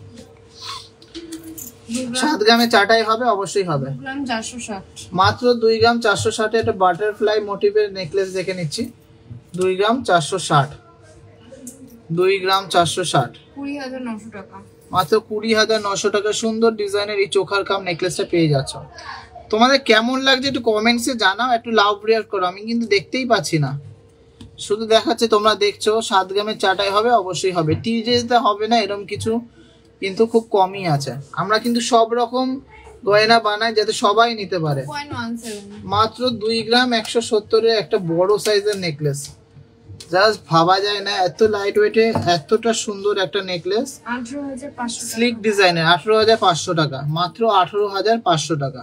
S2: 7 গ্রামে চাটাই হবে, অবশ্যই হবে।
S1: 2 গ্রাম 460।
S2: মাত্র 2 গ্রাম 460 একটা বাটারফ্লাই মোটিভের নেকলেস দেখে নিচ্ছি। 2 গ্রাম 460, 2 গ্রাম 460,
S1: 20,900 টাকা।
S2: মাত্র 20,900 টাকা সুন্দর ডিজাইনের এই চোখার কাম নেকলেসটা পেয়ে যাচ্ছ। তোমাদের কেমন লাগছে একটু কমেন্টসে জানাও, একটু লাভ রিয়াক্ট করো। আমি কিন্তু দেখতেই পাচ্ছি না, শুধু দেখাচ্ছে, তোমরা দেখছো। 7 গ্রামের চাটাই হবে, অবশ্যই হবে। টিজেতে হবে না এরকম কিছু কিন্তু খুব কমই আছে। আমরা কিন্তু সব রকম গয়না বানাই যাতে সবাই নিতে পারে।
S1: 0.17।
S2: মাত্র 2 গ্রাম 170 এর একটা বড় সাইজের নেকলেস। জাস্ট ভাবা যায় না এত লাইট ওয়েটে এতটা সুন্দর একটা নেকলেস।
S1: 18,500।
S2: স্লিক ডিজাইনের 18,500 টাকা, মাত্র 18,500 টাকা।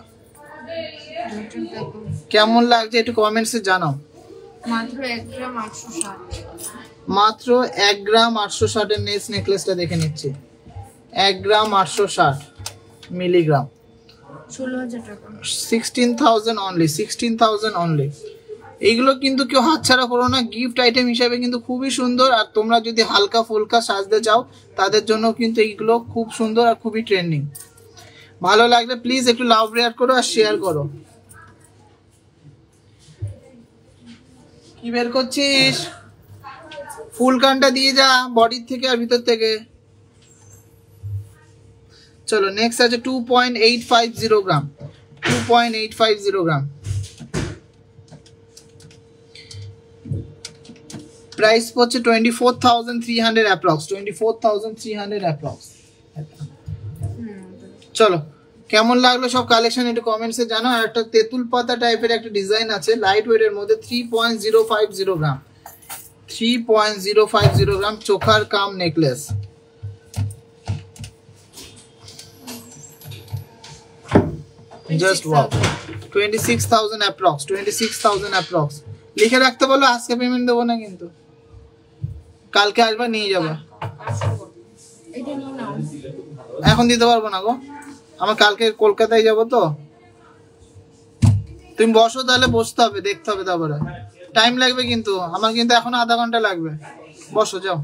S2: কেমন লাগছে একটু কমেন্টসে জানাও।
S1: মাত্র 1 গ্রাম 860।
S2: মাত্র 1 গ্রাম 860 এর নেকলেসটা দেখে নিচ্ছি। 1 গ্রাম 860 মিলিগ্রাম,
S1: 16,000 টাকা।
S2: 16,000 অনলি, 16,000 অনলি। এইগুলো কিন্তু কেউ হাতছাড়া করো না, গিফট আইটেম হিসাবে কিন্তু খুবই সুন্দর। আর তোমরা যদি হালকা ফুলকা সাজতে চাও তাদের জন্য কিন্তু এইগুলো খুব সুন্দর আর খুবই ট্রেন্ডিং। ভালো লাগলে প্লিজ একটু লাভ রিয়াক্ট করো আর শেয়ার করো। কি বের করছিস? ফুল কানটা দিয়ে যা বডির থেকে আর ভিতর থেকে। চলো নেক্সট আছে 2.850 গ্রাম। 2.850 গ্রাম প্রাইস পড়ছে 24,300 অ্যাপ্রক্স। 24,300 অ্যাপ্রক্স। চলো কেমন লাগলো সব কালেকশন একটু কমেন্টসে জানো। আর একটা তেঁতুল পাতা টাইপের একটা ডিজাইন আছে লাইট ওয়েট এর মধ্যে 3.050 গ্রাম। 3.050 গ্রাম চোখার কাম necklace. Just wow. 26,000 approx. 26,000 approx. লিখে রাখতে বলো, আজকে পেমেন্ট দেবো না কিন্তু, কালকে আসবা নিয়ে যাবা। এখন দিতে পারবো না গো, আমার কালকে কলকাতায় যাবো তো। তুমি বসো তাহলে, বসতে হবে, দেখতে হবে, তারপরে টাইম লাগবে কিন্তু, আমার কিন্তু এখন আধা ঘন্টা লাগবে। বসো যাও।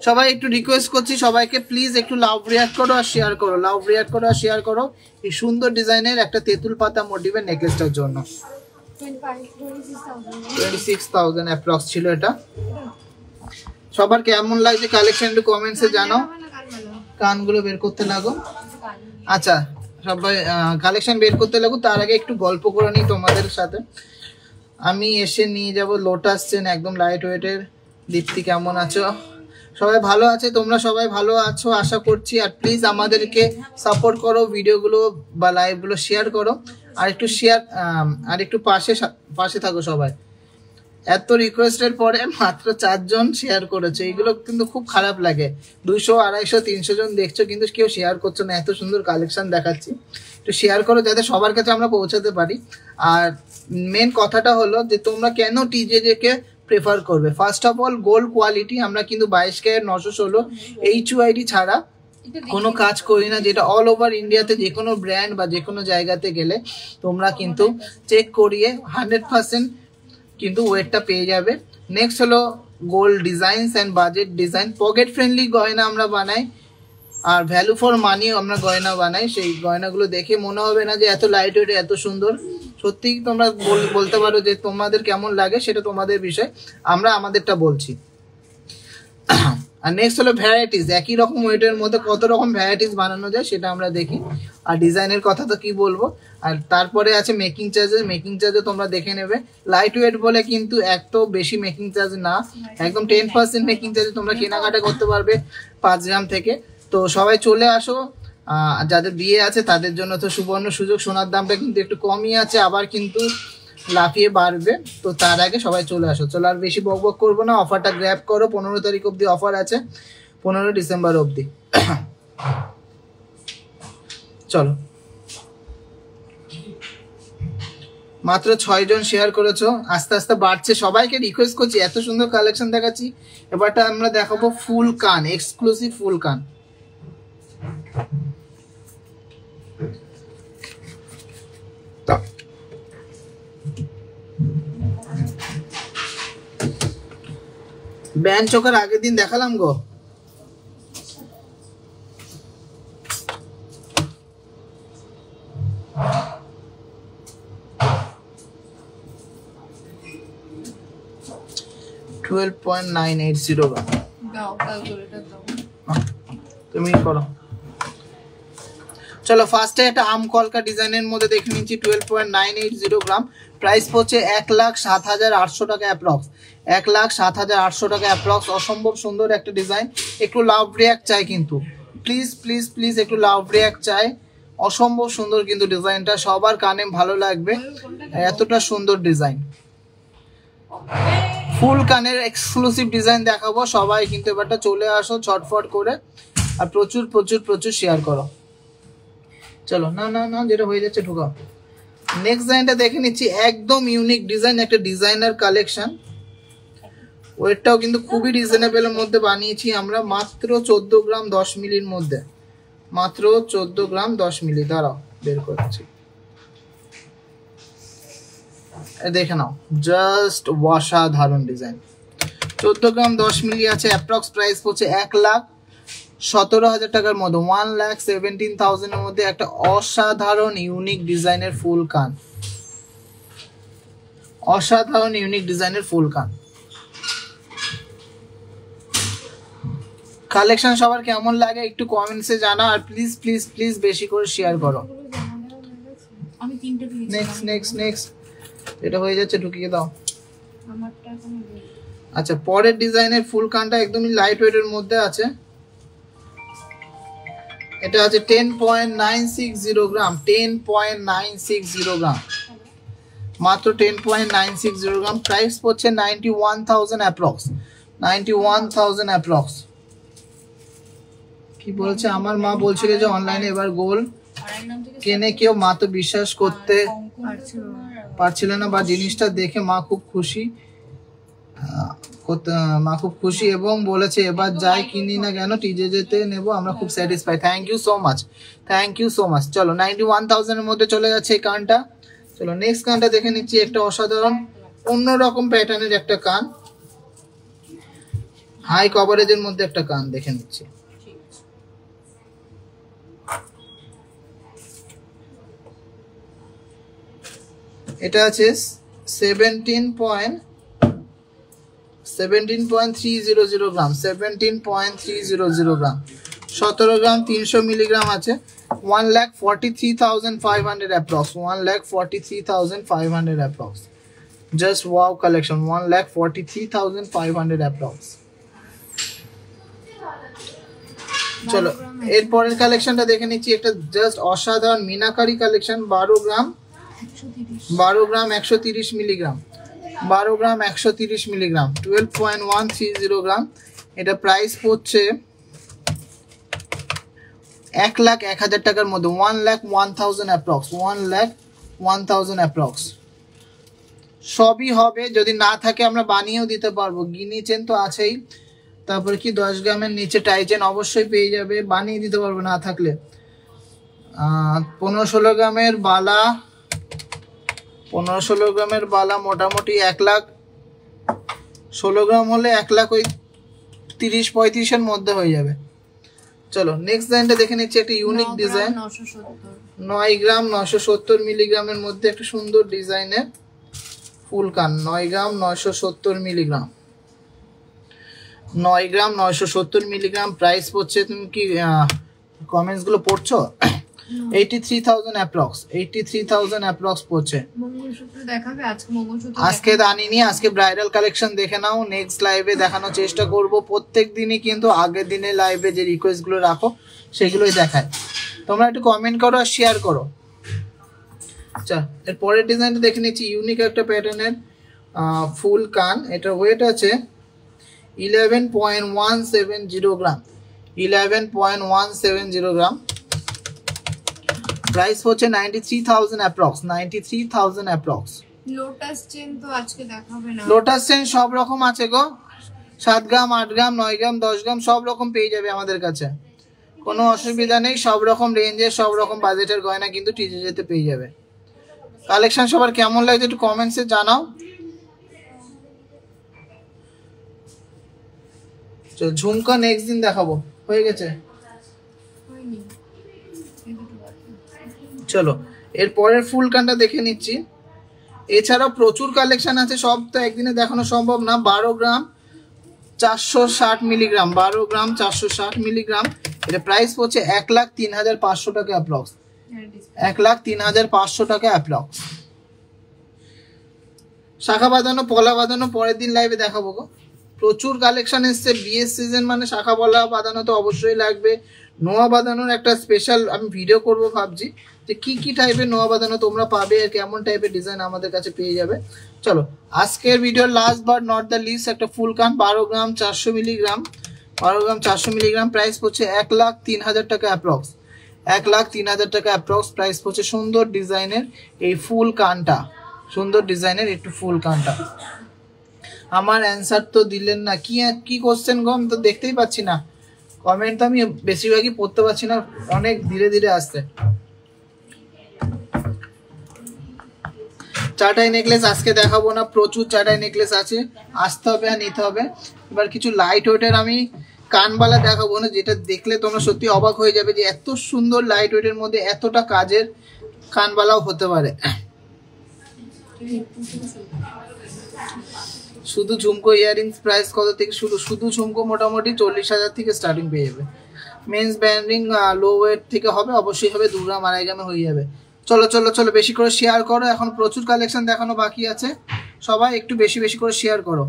S2: সবাই একটু রিকোয়েস্ট করছি সবাইকে, প্লিজ একটু লাভ রিয়াক্ট করো আর শেয়ার করো, লাভ রিয়াক্ট করো আর শেয়ার করো এই সুন্দর ডিজাইনের একটা তেঁতুল পাতা মোটিভের নেকলেসটার জন্য। 26,000 অ্যাপ্রক্স ছিল এটা। সবার কেমন লাগছে কালেকশন একটু কমেন্টসে জানাও। কানগুলো বের করতে লাগো। আচ্ছা সবাই কালেকশন বের করতে লাগো, তার আগে একটু গল্প করে নিই তোমাদের সাথে। আমি এসে নিয়ে যাব লোটাস চেন, একদম লাইট ওয়েটের। দীপ্তি কেমন আছো? সবাই ভালো আছে? তোমরা সবাই ভালো আছো আশা করছি। আর প্লিজ আমাদেরকে সাপোর্ট করো, ভিডিওগুলো বা লাইভগুলো শেয়ার করো, আর একটু শেয়ার আর একটু পাশে থাকো সবাই। এত রিকোয়েস্টের পরে মাত্র 4 জন শেয়ার করেছে, এগুলো কিন্তু খুব খারাপ লাগে। 200, 250, 300 জন দেখছো কিন্তু কেউ শেয়ার করছো না। এত সুন্দর কালেকশন দেখাচ্ছি, একটু শেয়ার করো যাতে সবার কাছে আমরা পৌঁছাতে পারি। আর মেন কথাটা হলো যে তোমরা কেন টিজেকে প্রেফার করবে। First of all gold quality, আমরা কিন্তু 22 ক্যারেট 916 HUID ছাড়া কোনো কাজ করি না, যেটা অল ওভার ইন্ডিয়াতে যে কোনো ব্র্যান্ড বা যে কোনো জায়গাতে গেলে তোমরা কিন্তু চেক করিয়ে 100% কিন্তু ওয়েটটা পেয়ে যাবে। নেক্সট হলো gold designs and budget design. Pocket friendly গয়না আমরা বানাই, আর ভ্যালু ফর মানি আমরা গয়না বানাই। সেই গয়নাগুলো দেখে মনে হবে না যে এত লাইট ওয়েট এত সুন্দর। সত্যি তোমরা বলতে পারো যে তোমাদের কেমন লাগে, সেটা তোমাদের বিষয়, আমরা আমাদেরটা বলছি। আর নেক্সট হলো ভ্যারাইটিস। একই রকম ওয়েটের মধ্যে কত রকম ভ্যারাইটিস বানানো যায় সেটা আমরা দেখি। আর ডিজাইনের কথা তো কি বলবো। আর তারপরে আছে মেকিং চার্জেস। মেকিং চার্জে তোমরা দেখে নেবে, লাইট ওয়েট বলে কিন্তু এত বেশি মেকিং চার্জ না, একদম 10% মেকিং চার্জে তোমরা কেনাকাটা করতে পারবে 5 গ্রাম থেকে। তো সবাই চলে আসো। যাদের বিয়ে আছে তাদের জন্য তো সুবর্ণ সুযোগ, সোনার দামটা কিন্তু একটু কমই আছে, আবার কিন্তু লাফিয়ে বাড়বে। তো তার আগে সবাই চলে আসো। চলো আর বেশি বক বক করবো না, অফারটা গ্র্যাব করো। 15 তারিখ অবধি অফার আছে, 15 ডিসেম্বর অবধি। চলো, মাত্র 6 জন শেয়ার করেছো, আস্তে আস্তে বাড়ছে। সবাইকে রিকোয়েস্ট করছি, এত সুন্দর কালেকশন দেখাচ্ছি, এবারটা আমরা দেখাবো ফুল কান, এক্সক্লুসিভ ফুল কান। ব্যান্ড চোখার আগের দিন দেখালাম গো। তুমি করো। চলো ফার্স্টে একটা আম কলকা ডিজাইনের মধ্যে দেখে নিচ্ছি। 12.980 গ্রাম। প্রাইস পড়ছে 1,07,800 টাকা অ্যাপ্রক্স। 1,07,800 টাকা অ্যাপ্রক্স। অসম্ভব সুন্দর একটা ডিজাইন। একটু লাভ রিয়াক্ট চাই কিন্তু, প্লিজ প্লিজ প্লিজ একটু লাভ রিয়াক্ট চাই। অসম্ভব সুন্দর কিন্তু ডিজাইনটা, সবার কানে ভালো লাগবে, এতটা সুন্দর ডিজাইন। ফুল কানের এক্সক্লুসিভ ডিজাইন দেখাবো। সবাই কিন্তু এবারটা চলে আসো ছটফট করে, আর প্রচুর প্রচুর প্রচুর শেয়ার করো। চলো, না না না, যেটা হয়ে যাচ্ছে ঢুকাও। নেক্সট ডিজাইনটা দেখে নিচ্ছি, একদম ইউনিক ডিজাইন, একটা ডিজাইনার কালেকশন। ওয়েটটাও কিন্তু খুবই রিজনেবলের মধ্যে বানিয়েছি আমরা, মাত্র 14 গ্রাম 10 মিলির মধ্যে, মাত্র 14 গ্রাম 10 মিলি। দাঁড়াও বের করছি, দেখে নাও, জাস্ট অসাধারণ ডিজাইন। 14 গ্রাম 10 মিলি আছে। অ্যাপ্রক্স প্রাইস পড়ছে 1,17,000 টাকার মধ্যে, 1,17,000 এর মধ্যে একটা অসাধারণ ইউনিক ডিজাইনের ফুল কান। অসাধারণ ইউনিক ডিজাইনের ফুল কান। কালেকশন সবার কেমন লাগে একটু কমেন্টসে জানাও, আর প্লিজ প্লিজ প্লিজ বেশি করে শেয়ার করো।
S1: আমি তিনটে দিয়েছি।
S2: নেক্সট নেক্সট নেক্সট, এটা হয়ে যাচ্ছে, ঢুকিয়ে দাও।
S1: আমারটা এখন
S2: আচ্ছা, পরের ডিজাইনের ফুল কানটা একদমই লাইট ওয়েটের মধ্যে আছে। এটা আছে 10.960 গ্রাম, 10.960 গ্রাম, মাত্র 10.960 গ্রাম। প্রাইস পড়ছে 91,000 অ্যাপ্রক্স, 91,000 অ্যাপ্রক্স। কি বলছে আমার মা বলছিল যে অনলাইনে এবার গোল কেনে কেউ, মা তো বিশ্বাস করতে পারছিল না, বা জিনিসটা দেখে মা খুব খুশি, মা খুব খুশি এবং বলেছে এবার যাই কিনি না কেন টিজে যেতে নেবো, আমরা খুব satisfy. Thank you so much, thank you so much. চলো 91,000 এর মধ্যে চলে যাচ্ছে এই কানটা। চলো নেক্সট কানটা দেখে নিচ্ছি, একটা অসাধারণ অন্যরকম প্যাটার্নের একটা কান, হাই কভারেজের মধ্যে একটা কান দেখে নিচ্ছি। এটা আছে 17.300 গ্রাম, 17.300 গ্রাম, 17 গ্রাম 300 মিলিগ্রাম আছে। 1,43,500 approx, 1,43,500 approx. Just wow collection, 1,43,500 approx. চলো এরপরের কালেকশনটা দেখে নিচ্ছি, একটা জাস্ট অসাধারণ মিনাকারি কালেকশন, 12 গ্রাম 130 মিলিগ্রাম, 12 গ্রাম 130 মিলিগ্রাম, 12.130 গ্রাম। এটা প্রাইস পড়ছে 1,01,000 টাকার মধ্যে, 1,01,000 অ্যাপ্রক্স, 1,01,000 অ্যাপ্রক্স। সবই হবে, যদি না থাকে আমরা বানিয়েও দিতে পারবো। গিনি চেন তো আছেই, তারপরে কি 10 গ্রামের নিচে টাই চেন অবশ্যই পেয়ে যাবে, বানিয়ে দিতে পারবো না থাকলে। 15-16 গ্রামের বালা, 15-16 গ্রামের বালা মোটামুটি 1,16 গ্রাম হলে 1,30-35 এর মধ্যে হয়ে যাবে। চলো নেক্সট ডিজাইনটা দেখে নিচ্ছি, একটা ইউনিক ডিজাইন, 9 গ্রাম 970 মিলিগ্রামের মধ্যে একটা সুন্দর ডিজাইনের ফুল কান, 9 গ্রাম 970 মিলিগ্রাম, 9 গ্রাম 970 মিলিগ্রাম। প্রাইস পড়ছে, তুমি কি কমেন্টস গুলো পড়ছো? 83,000 অ্যাপ্রক্স, 83,000 অ্যাপ্রক্স পড়ছে।
S1: মঙ্গলসূত্র দেখাবে আজকে? মঙ্গলসূত্র
S2: আজকে দানিনি, আজকে ব্রাইডাল কালেকশন দেখে নাও, নেক্সট লাইভে দেখানোর চেষ্টা করব। প্রত্যেক দিনই কিন্তু আগের দিনে লাইভে যে রিকোয়েস্ট গুলো রাখো সেগুলোই দেখায়, তোমরা একটু কমেন্ট করো আর শেয়ার করো। আচ্ছা, এর পরের ডিজাইনটা দেখে নিচ্ছি, ইউনিক একটা প্যাটার্নের ফুল কান। এটা ওয়েট আছে 11.170 গ্রাম, 11.170 গ্রাম। প্রাইস হচ্ছে 93,000 অ্যাপ্রক্স, 93,000 অ্যাপ্রক্স।
S1: লোটাস চেন তো আজকে দেখাবে না?
S2: লোটাস চেন সব রকম আছে গো, 7 গ্রাম 8 গ্রাম 9 গ্রাম 10 গ্রাম সব রকম পেয়ে যাবে আমাদের কাছে, কোনো অসুবিধা নেই। সব রকম রেঞ্জের সব রকম বাজেটের গয়না কিন্তু টিজে যেতে পেয়ে যাবে। কালেকশন সবার কেমন লাগছে একটু কমেন্টসে জানাও। চল ঝুমকা নেক্সট দিন দেখাবো, হয়ে গেছে। চলো এর পরের ফুল কানটা দেখে নিচ্ছি। এছাড়াও প্রচুর কালেকশন আছে, সব তো একদিনে দেখানো সম্ভব না। 12 গ্রাম 460 মিলিগ্রাম, 12 গ্রাম 460 মিলিগ্রাম। এটা প্রাইস পড়ছে 1,03,500 টাকা অ্যাপ্রক্স, 1,03,500 টাকা অ্যাপ্রক্স। শাখা বাঁধানো পলা বাঁধানো পরের দিন লাইভে দেখাবো গো, প্রচুর কালেকশন এসছে। বিয়ের সিজন মানে শাখা পলা বাঁধানো তো অবশ্যই লাগবে। নোয়া বাঁধানোর একটা স্পেশাল আমি ভিডিও করব ভাবছি, যে কি কি টাইপের নোয়া বাঁধানো তোমরা পাবে আর কেমন টাইপের ডিজাইন আমাদের কাছে পেয়ে যাবে। চলো আজকের ভিডিওর last but not the least, একটা ফুল কান 12 gram 400 milligram, 12 gram 400 milligram. Price পড়ছে 1,03,000 টাকা অ্যাপ্রক্স, 1,03,000 টাকা অ্যাপ্রক্স প্রাইস পড়ছে। সুন্দর ডিজাইনের এই ফুল কানটা, সুন্দর ডিজাইনের একটু ফুল কানটা। আমার অ্যান্সার তো দিলেন না, কি কোশ্চেন গো? আমি তো দেখতেই পাচ্ছি না কমেন্ট, তো আমি বেশিরভাগই পড়তে পারছি না, অনেক ধীরে ধীরে আসছে। চাটাই নেকলেস আজকে দেখাবো না, প্রচুর চাটাই নেকলেস আছে, আসতে হবে আর নিতে হবে। এবার কিছু লাইট ওয়েটের আমি কানবালা দেখাবো না, যেটা দেখলে তোমরা সত্যি অবাক হয়ে যাবে যে এত সুন্দর লাইট ওয়েটের মধ্যে এতটা কাজের কানবালাও হতে পারে। শুধু ঝুমকো ইয়ারিংস প্রাইস কত থেকে শুরু? শুধু ঝুমকো মোটামুটি 40,000 থেকে স্টার্টিং পেয়ে যাবে। মেন্স ব্যান্ডিং লো ওয়েট থেকে হবে, অবশ্যই হবে 2 গ্রাম 2.5 গ্রামে হয়ে যাবে। চলো চলো চলো বেশি করে শেয়ার করো, এখন প্রচুর কালেকশন দেখানো বাকি আছে, সবাই একটু বেশি বেশি করে শেয়ার করো।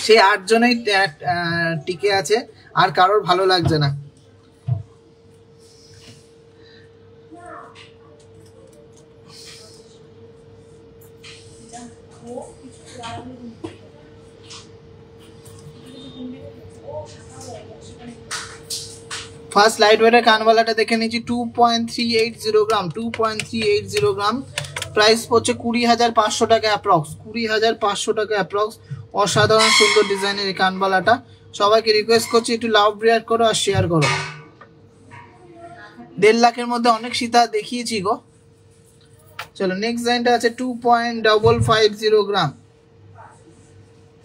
S2: সেই 8 জনেই টিকে আছে, আর কারোর ভালো লাগছে না। ফার্স্ট লাইট ওয়েটের কানবালাটা দেখে নিচ্ছি 2.380 গ্রাম, 2.380 গ্রাম, প্রাইস পড়ছে 20,500 টাকা অ্যাপ্রক্স, 20,500 টাকা অ্যাপ্রক্স। অসাধারণ সুন্দর ডিজাইনের এই কানবালাটা, সবাইকে রিকোয়েস্ট করছি একটু লাভ রিয়াক্ট করো আর শেয়ার করো। 1.5 লাখের মধ্যে অনেক সীতা দেখিয়েছি গো। চলো নেক্সট ডিজাইনটা আছে 2.550 গ্রাম,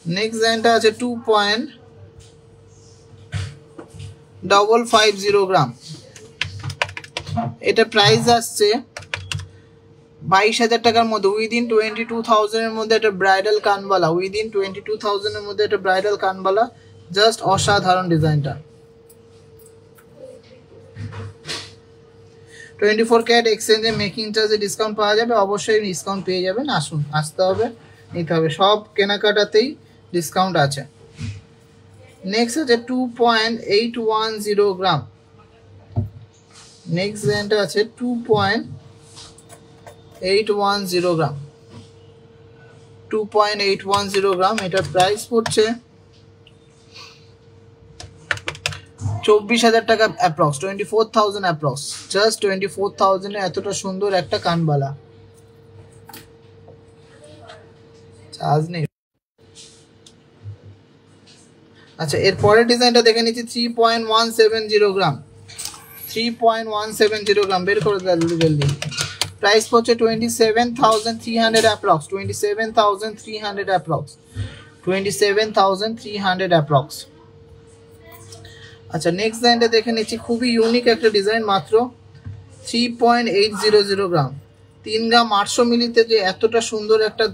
S2: নেক্সট ডিজাইনটা আছে 2.550 গ্রাম। এটা প্রাইস আসছে 22,000 টাকার মধ্যে, উইদিন 22,000 এর মধ্যে একটা ব্রাইডাল কানবালা, উইদিন 22,000 এর মধ্যে একটা ব্রাইডাল কানবালা, জাস্ট অসাধারণ ডিজাইনটা। 24 ক্যারেট এক্সচেঞ্জে মেকিং চার্জে ডিসকাউন্ট পাওয়া যাবে, অবশ্যই ডিসকাউন্ট পেয়ে যাবেন, আসুন, আসতে হবে, নিতে হবে, সব কেনাকাটাতেই ডিসকাউন্ট আছে। নেক্সট আছে 2.810 গ্রাম, নেক্সট ডিজাইনটা আছে 2.810 গ্রাম, 2.810 গ্রাম। এটা প্রাইস পড়ছে 24,000 টাকা অ্যাপ্রক্স, 24,000 অ্যাপ্রক্স, জাস্ট 24,000 এ এতটা সুন্দর একটা কানবালা, চার্জ নেই। আচ্ছা এর পরের ডিজাইনটা দেখে নিচ্ছি 3.170 গ্রাম, 3.170 গ্রাম, বের করে জলদি জলদি। প্রাইস পড়ছে 27,300 অ্যাপ্রক্স, 27,300 অ্যাপ্রক্স, 27,300 অ্যাপ্রক্স। আচ্ছা নেক্সট ডিজাইনটা দেখে নিচ্ছি, খুবই ইউনিক একটা ডিজাইন, মাত্র 3.800 গ্রাম, 3 গ্রাম 800 মিলিতে যে এতটা সুন্দর একটা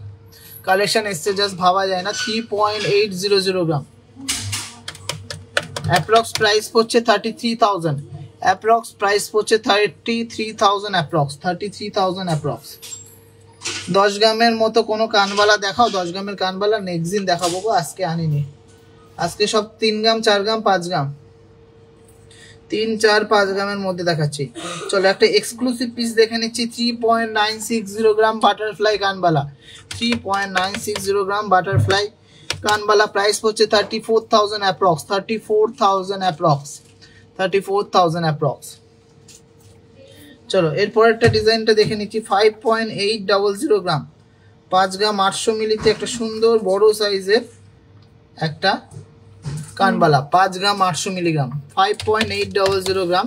S2: কালেকশন এসছে জাস্ট ভাবা যায় না। 3.800 গ্রাম, অ্যাপ্রক্স প্রাইস পড়ছে 33,000, অ্যাপ্রক্স প্রাইস পড়ছে 33,000 অ্যাপ্রক্স, 33,000 অ্যাপ্রক্স। 10 গ্রামের মতো কোনো কানবালা দেখাও, 10 গ্রামের কানবালা নেক্সট দিন দেখাবো গো, আজকে আনিনি, আজকে সব 3 গ্রাম 4 গ্রাম 5 গ্রাম, 3, 4, 5 গ্রামের মধ্যে দেখাচ্ছি। চলো একটা এক্সক্লুসিভ পিস দেখে নিচ্ছি, 3.960 গ্রাম বাটারফ্লাই কানবালা, 3.960 গ্রাম বাটারফ্লাই কানবালা, প্রাইস পড়ছে 34,000 অ্যাপ্রক্স, 34,000 অ্যাপ্রক্স, 34,000 অ্যাপ্রক্স। চলো এরপর একটা ডিজাইনটা দেখে নিচ্ছি 5.800 গ্রাম, 5 গ্রাম 800 মিলিতে একটা সুন্দর বড় সাইজের একটা কানবালা, 5 গ্রাম 800 মিলিগ্রাম, 5.800 গ্রাম।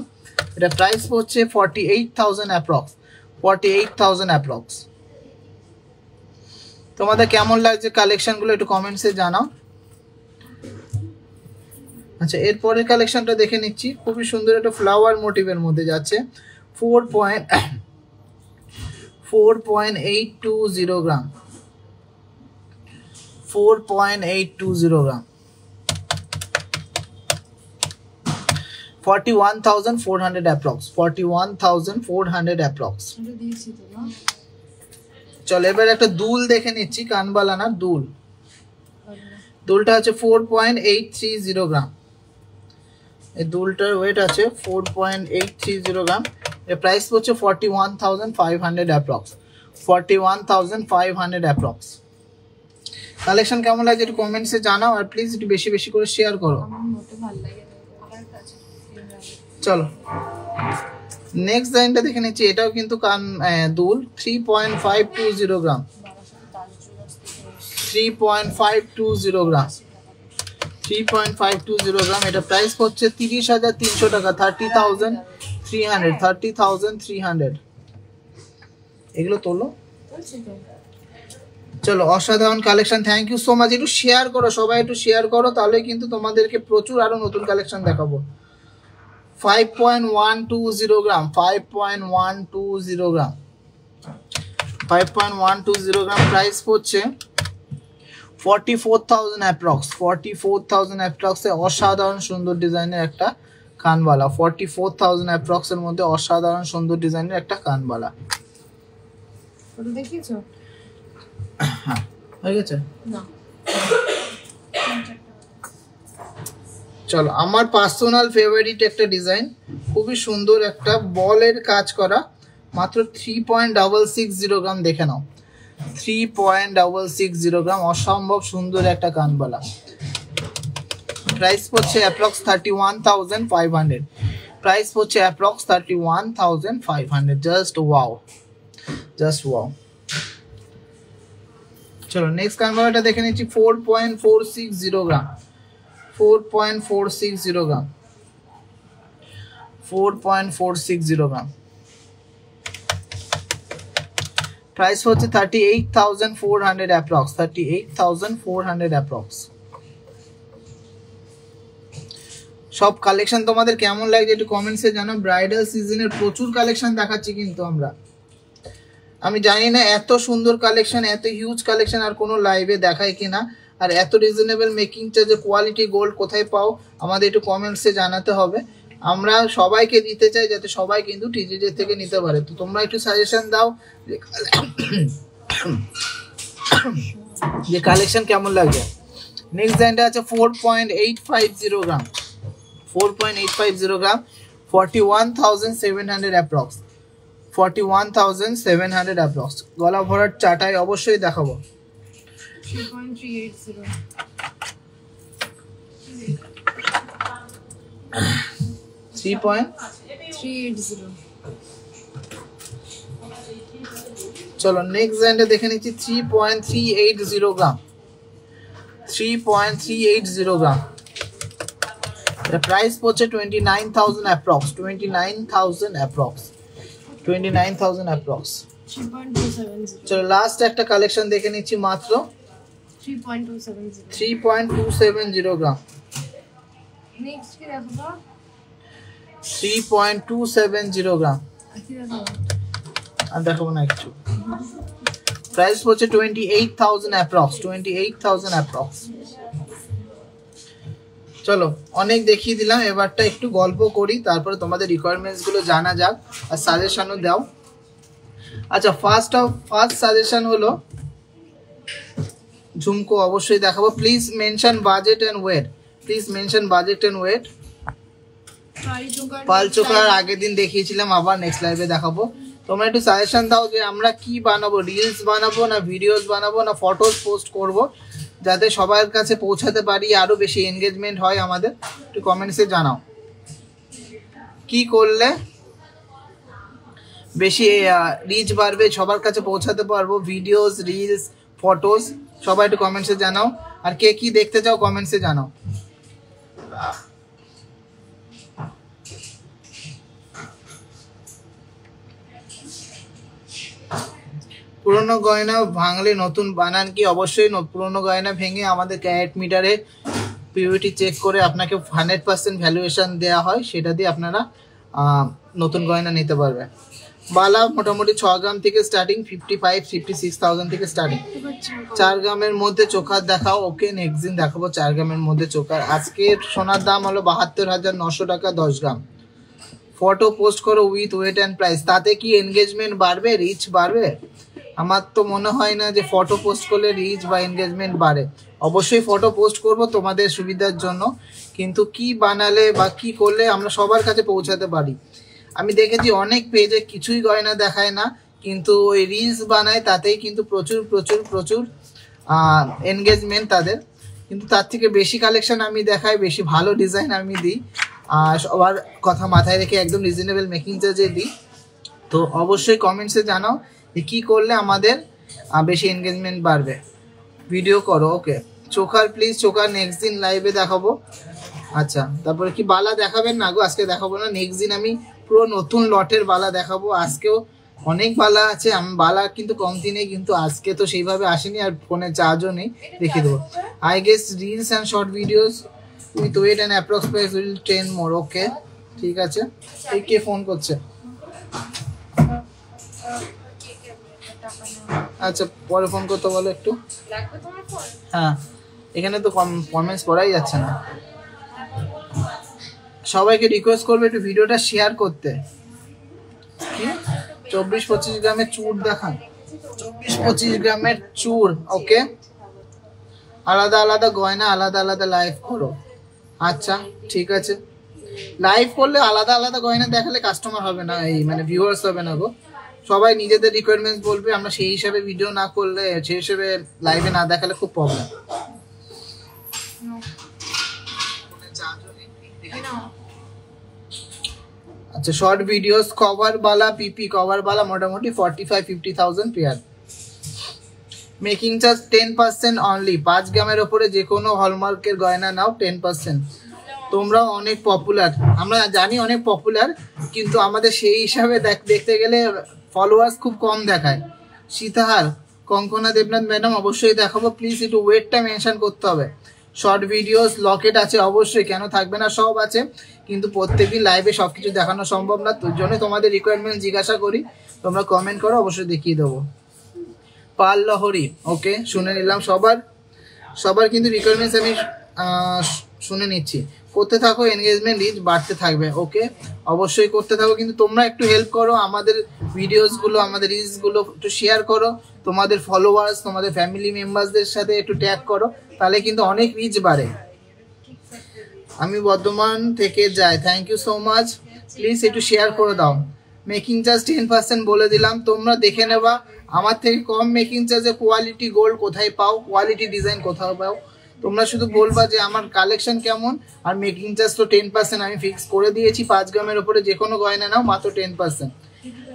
S2: এটা প্রাইস পড়ছে 48,000 অ্যাপ্রক্স, 48,000 অ্যাপ্রক্স। তোমাদের কেমন লাগছে কালেকশনগুলো একটু কমেন্টসে জানাও। আচ্ছা এরপরের কালেকশনটা দেখে নিচ্ছি, খুবই সুন্দর একটা ফ্লাওয়ার মোটিভের মধ্যে যাচ্ছে, 4.820 গ্রাম, 4.820 গ্রাম, 41,400 অ্যাপ্রক্স, 41,400 অ্যাপ্রক্স। চলো এবার একটা দুল দেখে নিচ্ছি, কানবালা না দুল, দুলটা আছে 4.830 গ্রাম, এই দুলটার ওয়েট আছে 4.830 গ্রাম। এর প্রাইস পড়ছে 41,500 অ্যাপ্রক্স, 41,500 অ্যাপ্রক্স। কালেকশন কেমন লাগছে একটু কমেন্টসে জানাও, আর প্লিজ একটু বেশি বেশি করে শেয়ার করো। চলো নেক্সট ডিজাইনটা দেখে নিচ্ছি, এটাও কিন্তু কান দুল, 3.520 গ্রাম, 3.520 গ্রাম, 3.520 গ্রাম। এটা প্রাইস পড়ছে 30,300 টাকা, 30,300, 30,300। এগুলো তোলো। চলো অসাধারণ collection, thank you so much. একটু শেয়ার করো, সবাই একটু শেয়ার করো, তাহলে কিন্তু তোমাদেরকে প্রচুর আরো নতুন কালেকশন দেখাবো। 5.120 গ্রাম, 5.120 গ্রাম, 5.120 গ্রাম। প্রাইস পড়ছে 44,000 অ্যাপ্রক্স, 44,000 অ্যাপ্রক্সে অসাধারণ সুন্দর ডিজাইনের একটা কানবালা। 44,000 অ্যাপ্রক্সের মধ্যে অসাধারণ সুন্দর ডিজাইনের একটা কানবালা।
S1: ওটা দেখিয়েছো?
S2: হ্যাঁ, হয়ে গেছে
S1: না।
S2: চলো, আমার পার্সোনাল ফেভারিট একটা ডিজাইন, খুবই সুন্দর একটা বলের কাজ করা, মাত্র 3.660 গ্রাম। দেখে নাও, 3.660 গ্রাম, অসম্ভব সুন্দর একটা কানবালা। প্রাইস পড়ছে অ্যাপ্রক্স 31,500, প্রাইস পড়ছে approx 31,500। Just wow, just wow. চলো নেক্সট কানবালাটা দেখে নিচ্ছি। 4.460 গ্রাম, 4.460 গ্রাম, 4.460 গ্রাম। প্রাইস হচ্ছে 38,400 অ্যাপ্রক্স, 38,400 অ্যাপ্রক্স। সব কালেকশন তোমাদের কেমন লাগছে একটু কমেন্টসে জানাও। ব্রাইডাল সিজনের প্রচুর কালেকশন দেখাচ্ছি কিন্তু আমরা, আমি জানি না এত সুন্দর কালেকশন, এত হিউজ কালেকশন আর কোনো লাইভে দেখায় কিনা, আর এত রিজনেবল মেকিং চার্জে কোয়ালিটি গোল্ড কোথায় পাও আমাদের একটু কমেন্টসে জানাতে হবে। আমরা সবাইকে দিতে চাই যাতে সবাই কিন্তু টিজিজে থেকে নিতে পারে। তো তোমরা একটু সাজেশন দাও যে কালেকশন কেমন লাগছে। নেক্সট ডিজাইনটা আছে 4.850 গ্রাম, 4.850 গ্রাম, 41,700 অ্যাপ্রক্স, 41,700 অ্যাপ্রক্স। গলা ভরার চাটাই অবশ্যই দেখাবো।
S1: 3.380, 3.380।
S2: চলো নেক্সট ডিজাইনটা দেখে নিচ্ছি। 3.380 গ্রাম, 3.380 গ্রাম। এটা প্রাইস পড়ছে 29,000 অ্যাপ্রক্স, 29,000 অ্যাপ্রক্স, 29,000 অ্যাপ্রক্স।
S1: 3.270,
S2: চলো লাস্ট একটা কালেকশন দেখে নিচ্ছি, মাত্র
S1: 3.270।
S2: 3.270 গ্রাম,
S1: নেক্সট কি দেখাবো?
S2: 3.270 গ্রাম।
S1: কি দেখাবো?
S2: আর দেখাবো না কিছু। প্রাইস পড়ছে 28,000 অ্যাপ্রক্স, 28,000 অ্যাপ্রক্স। চলো অনেক দেখিয়ে দিলাম, এবারটা একটু গল্প করি, তারপরে তোমাদের রিকোয়ারমেন্টস গুলো জানা যাক আর সাজেশনও দাও। আচ্ছা, ফার্স্ট সাজেশন হলো ঝুমকো অবশ্যই দেখাবো। Please mention budget and weight, please mention budget and weight. পাল চোকার আগের দিন দেখিয়েছিলাম, আবার নেক্সট লাইভে দেখাবো। তোমরা একটু সাজেশন দাও যে আমরা কি বানাবো, রিলস বানাবো না ভিডিওস বানাবো না ফটোস পোস্ট করব, যাতে সবার কাছে পৌঁছাতে পারি, আরো বেশি এনগেজমেন্ট হয় আমাদের। একটু কমেন্টসে জানাও কি করলে বেশি রিচ বাড়বে, সবার কাছে পৌঁছাতে পারবো, ভিডিওস, রিলস, ফটোস। সবাই একটু কমেন্টসে জানাও। আর কে কি দেখতে চাও কমেন্টসে জানাও। পুরোনো গয়না ভাঙলে নতুন বানান কি? অবশ্যই পুরোনো গয়না ভেঙে আমাদের ক্যারেট মিটারে পিউরিটি চেক করে আপনাকে 100% ভ্যালুয়েশন দেওয়া হয়, সেটা দিয়ে আপনারা নতুন গয়না নিতে পারবেন। বালা মোটামুটি 6 গ্রাম থেকে স্টার্টিং, 55-56,000 থেকে স্টার্টিং। 4 গ্রামের মধ্যে চোকার দেখাও। ওকে, নেক্সট দিন দেখাবো 4 গ্রামের মধ্যে চোকার। আজকে সোনার দাম হলো 72,900 টাকা 10 গ্রাম। ফটো পোস্ট করো উইথ ওয়েট অ্যান্ড প্রাইস, তাতে কি এনগেজমেন্ট বাড়বে, রিচ বাড়বে? আমার তো মনে হয় না যে ফটো পোস্ট করলে রিচ বা এনগেজমেন্ট বাড়ে। অবশ্যই ফটো পোস্ট করব তোমাদের সুবিধার জন্য, কিন্তু কি বানালে বা কি করলে আমরা সবার কাছে পৌঁছাতে পারি। আমি দেখেছি অনেক পেজে কিছুই গয়না দেখায় না, কিন্তু ওই রিলস বানায়, তাতেই কিন্তু প্রচুর প্রচুর প্রচুর এনগেজমেন্ট তাদের। কিন্তু তার থেকে বেশি কালেকশন আমি দেখাই, বেশি ভালো ডিজাইন আমি দিই, সবার কথা মাথায় রেখে একদম রিজনেবল মেকিং চার্জে দিই। তো অবশ্যই কমেন্টসে জানাও যে কী করলে আমাদের বেশি এনগেজমেন্ট বাড়বে। ভিডিও করো। ওকে, চোকার প্লিজ, চোকার নেক্সট দিন লাইভে দেখাবো। আচ্ছা, তারপরে কি বালা দেখাবেন না গো? আজকে দেখাবো না, নেক্সট দিন আমি পুরো নতুন লটের বালা দেখাবো। আজকেও অনেক বালা আছে, আমি বালা কিন্তু কমতি নেই, কিন্তু আজকে তো সেইভাবে আসেনি, আর ফোনে চার্জও নেই। দেখিয়ে দেবো। I guess reels and short videos with weight and approx price will 10 more. Okay, ঠিক আছে। এই কে ফোন করছে? আচ্ছা পরে ফোন করতে বলো একটু। হ্যাঁ এখানে তো কমেন্টস করাই যাচ্ছে না। সবাইকে রিকোয়েস্ট করবে একটু ভিডিওটা শেয়ার করতে। কি 24-25 গ্রামের চুর দেখান, 24-25 গ্রামের চুর। ওকে আলাদা আলাদা গয়না আলাদা আলাদা লাইভ করো। আচ্ছা ঠিক আছে, লাইভ করলে আলাদা আলাদা গয়না দেখালে কাস্টমার হবে না, এই মানে ভিউয়ার্স হবে না গো। সবাই নিজেদের রিকোয়ারমেন্টস বলবে, আমরা সেই হিসাবে ভিডিও না করলে, সেই হিসাবে লাইভে না দেখালে খুব প্রবলেম। আচ্ছা শর্ট ভিডিওস কভার বালা পিপি কভার বালা মোটামুটি 45-50,000 পেয়ার। Making charge 10% only. 5 গ্রামের উপরে যে কোনো হলমার্কের গয়না নাও 10%। তোমরা অনেক পপুলার, আমরা জানি অনেক পপুলার, কিন্তু আমাদের সেই হিসাবে দেখতে গেলে ফলোয়ার্স খুব কম দেখায়। সীতাহার কঙ্কনা দেবনাথ ম্যাডাম অবশ্যই দেখাবো, প্লিজ একটু ওয়েটটা মেনশন করতে হবে। শর্ট ভিডিওস লকেট আছে অবশ্যই, কেন থাকবে না, সব আছে, কিন্তু প্রত্যেকদিন লাইভে সবকিছু দেখানো সম্ভব না, তোর জন্য তোমাদের রিকোয়ারমেন্ট জিজ্ঞাসা করি, তোমরা কমেন্ট করো, অবশ্যই দেখিয়ে দেবো। পাল লহরি ওকে শুনে নিলাম, সবার কিন্তু রিকোয়ারমেন্টস আমি শুনে নিচ্ছি। করতে থাকো, এনগেজমেন্ট রিচ বাড়তে থাকবে। ওকে অবশ্যই করতে থাকো, কিন্তু তোমরা একটু হেল্প করো, আমাদের ভিডিওসগুলো আমাদের রিলসগুলো একটু শেয়ার করো, তোমাদের ফলোয়ার্স তোমাদের ফ্যামিলি মেম্বারসদের সাথে একটু ট্যাগ করো, তাহলে কিন্তু অনেক রিচ বাড়ে। আমি বর্ধমান থেকে যাই, thank you so much, please একটু শেয়ার করে দাও। মেকিং চার্জ 10% বলে দিলাম, তোমরা দেখে নেবা। আমার থেকে কম মেকিং চার্জে কোয়ালিটি গোল্ড কোথায় পাও, কোয়ালিটি ডিজাইন কোথাও পাও, তোমরা শুধু বলবা যে আমার কালেকশন কেমন, আর মেকিং চার্জ তো 10% আমি ফিক্স করে দিয়েছি। 5 গ্রামের উপরে যে কোনো গয়না নাও মাত্র 10%।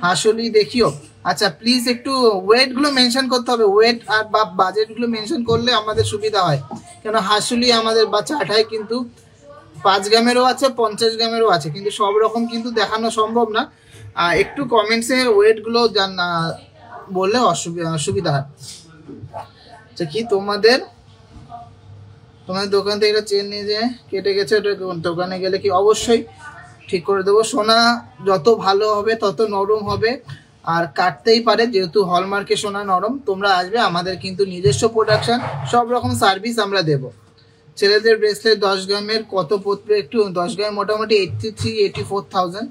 S2: হাসলি দেখিও। আচ্ছা প্লিজ একটু ওয়েটগুলো মেনশন করতে হবে, ওয়েট আর বাজেটগুলো মেনশন করলে আমাদের সুবিধা হয়, কেন হাসলি আমাদের বা চাটায় কিন্তু 5 গ্রামেরও আছে 50 গ্রামেরও আছে, কিন্তু সব রকম কিন্তু দেখানো সম্ভব না। একটু কমেন্টসে ওয়েটগুলো বললে সুবিধা হয়। আচ্ছা কি তোমাদের দোকান থেকে একটা চেন নিয়ে যে কেটে গেছে, ওটা দোকানে গেলে কি অবশ্যই ঠিক করে দেবো। সোনা যত ভালো হবে তত নরম হবে, আর কাটতেই পারে, যেহেতু হলমার্কে সোনা নরম। তোমরা আসবে, আমাদের কিন্তু নিজস্ব প্রোডাকশন, সব রকম সার্ভিস আমরা দেব। ছেলেদের ব্রেসলেট 10 গ্রামের কত পড়বে একটু, 10 গ্রামের মোটামুটি 83-84,000।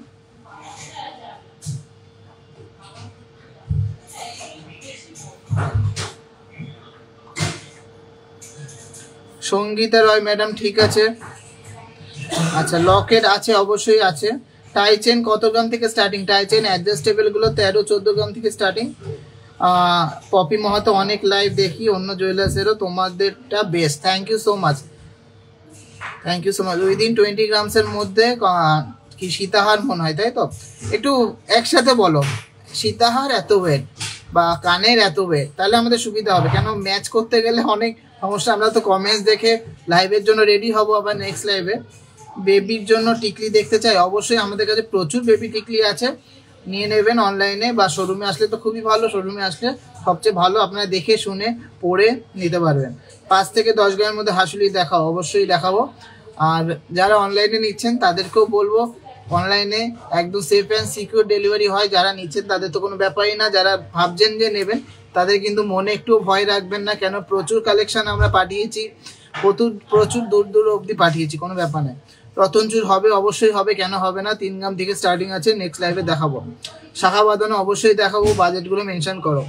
S2: সঙ্গীতা রয় ম্যাডাম ঠিক আছে। আচ্ছা লকেট আছে অবশ্যই আছে। টাই চেন কত গ্রাম থেকে স্টার্টিং? টাই চেন অ্যাডজাস্টেবল গুলো 13-14 গ্রাম থেকে স্টার্টিং। পপি মাহাতো অনেক লাইভ দেখি, অন্য জুয়েলার্সেরও, তোমাদেরটা best, thank you so much, thank you so much. Within 20 গ্রামসের মধ্যে কি সীতাহার মনে হয়, তাই তো? একটু একসাথে বলো, সীতাহার এত ওয়েট বা কানের এত ওয়েট, তাহলে আমাদের সুবিধা হবে, কেন ম্যাচ করতে গেলে অনেক সমস্যা। আমরা তো কমেন্টস দেখে লাইভের জন্য রেডি হব, আবার নেক্সট লাইভে। বেবির জন্য টিকলি দেখতে চাই, অবশ্যই আমাদের কাছে প্রচুর বেবি টিকলি আছে, নিয়ে নেবেন অনলাইনে বা শোরুমে আসলে তো খুবই ভালো, শোরুমে আসলে সবচেয়ে ভালো, আপনারা দেখে শুনে পরে নিতে পারবেন। 5 থেকে 10 গ্রামের মধ্যে হাসুলি দেখাও, অবশ্যই দেখাবো। আর যারা অনলাইনে নিচ্ছেন তাদেরকেও বলবো, অনলাইনে একদম সেফ অ্যান্ড সিকিউর ডেলিভারি হয়, যারা নিচ্ছেন তাদের তো কোনো ব্যাপারই না, যারা ভাবছেন যে নেবেন তাদের কিন্তু মনে একটু ভয় রাখবেন না, কেন প্রচুর কালেকশন আমরা পাঠিয়েছি, প্রচুর দূর দূর অবধি পাঠিয়েছি, কোনো ব্যাপার নেই। রতনচুর হবে, অবশ্যই হবে, কেন হবে না, 3 গ্রাম থেকে স্টার্টিং আছে, নেক্সট লাইভে দেখাবো। শাখা বাঁধানো অবশ্যই দেখাবো, বাজেটগুলো মেনশন করো।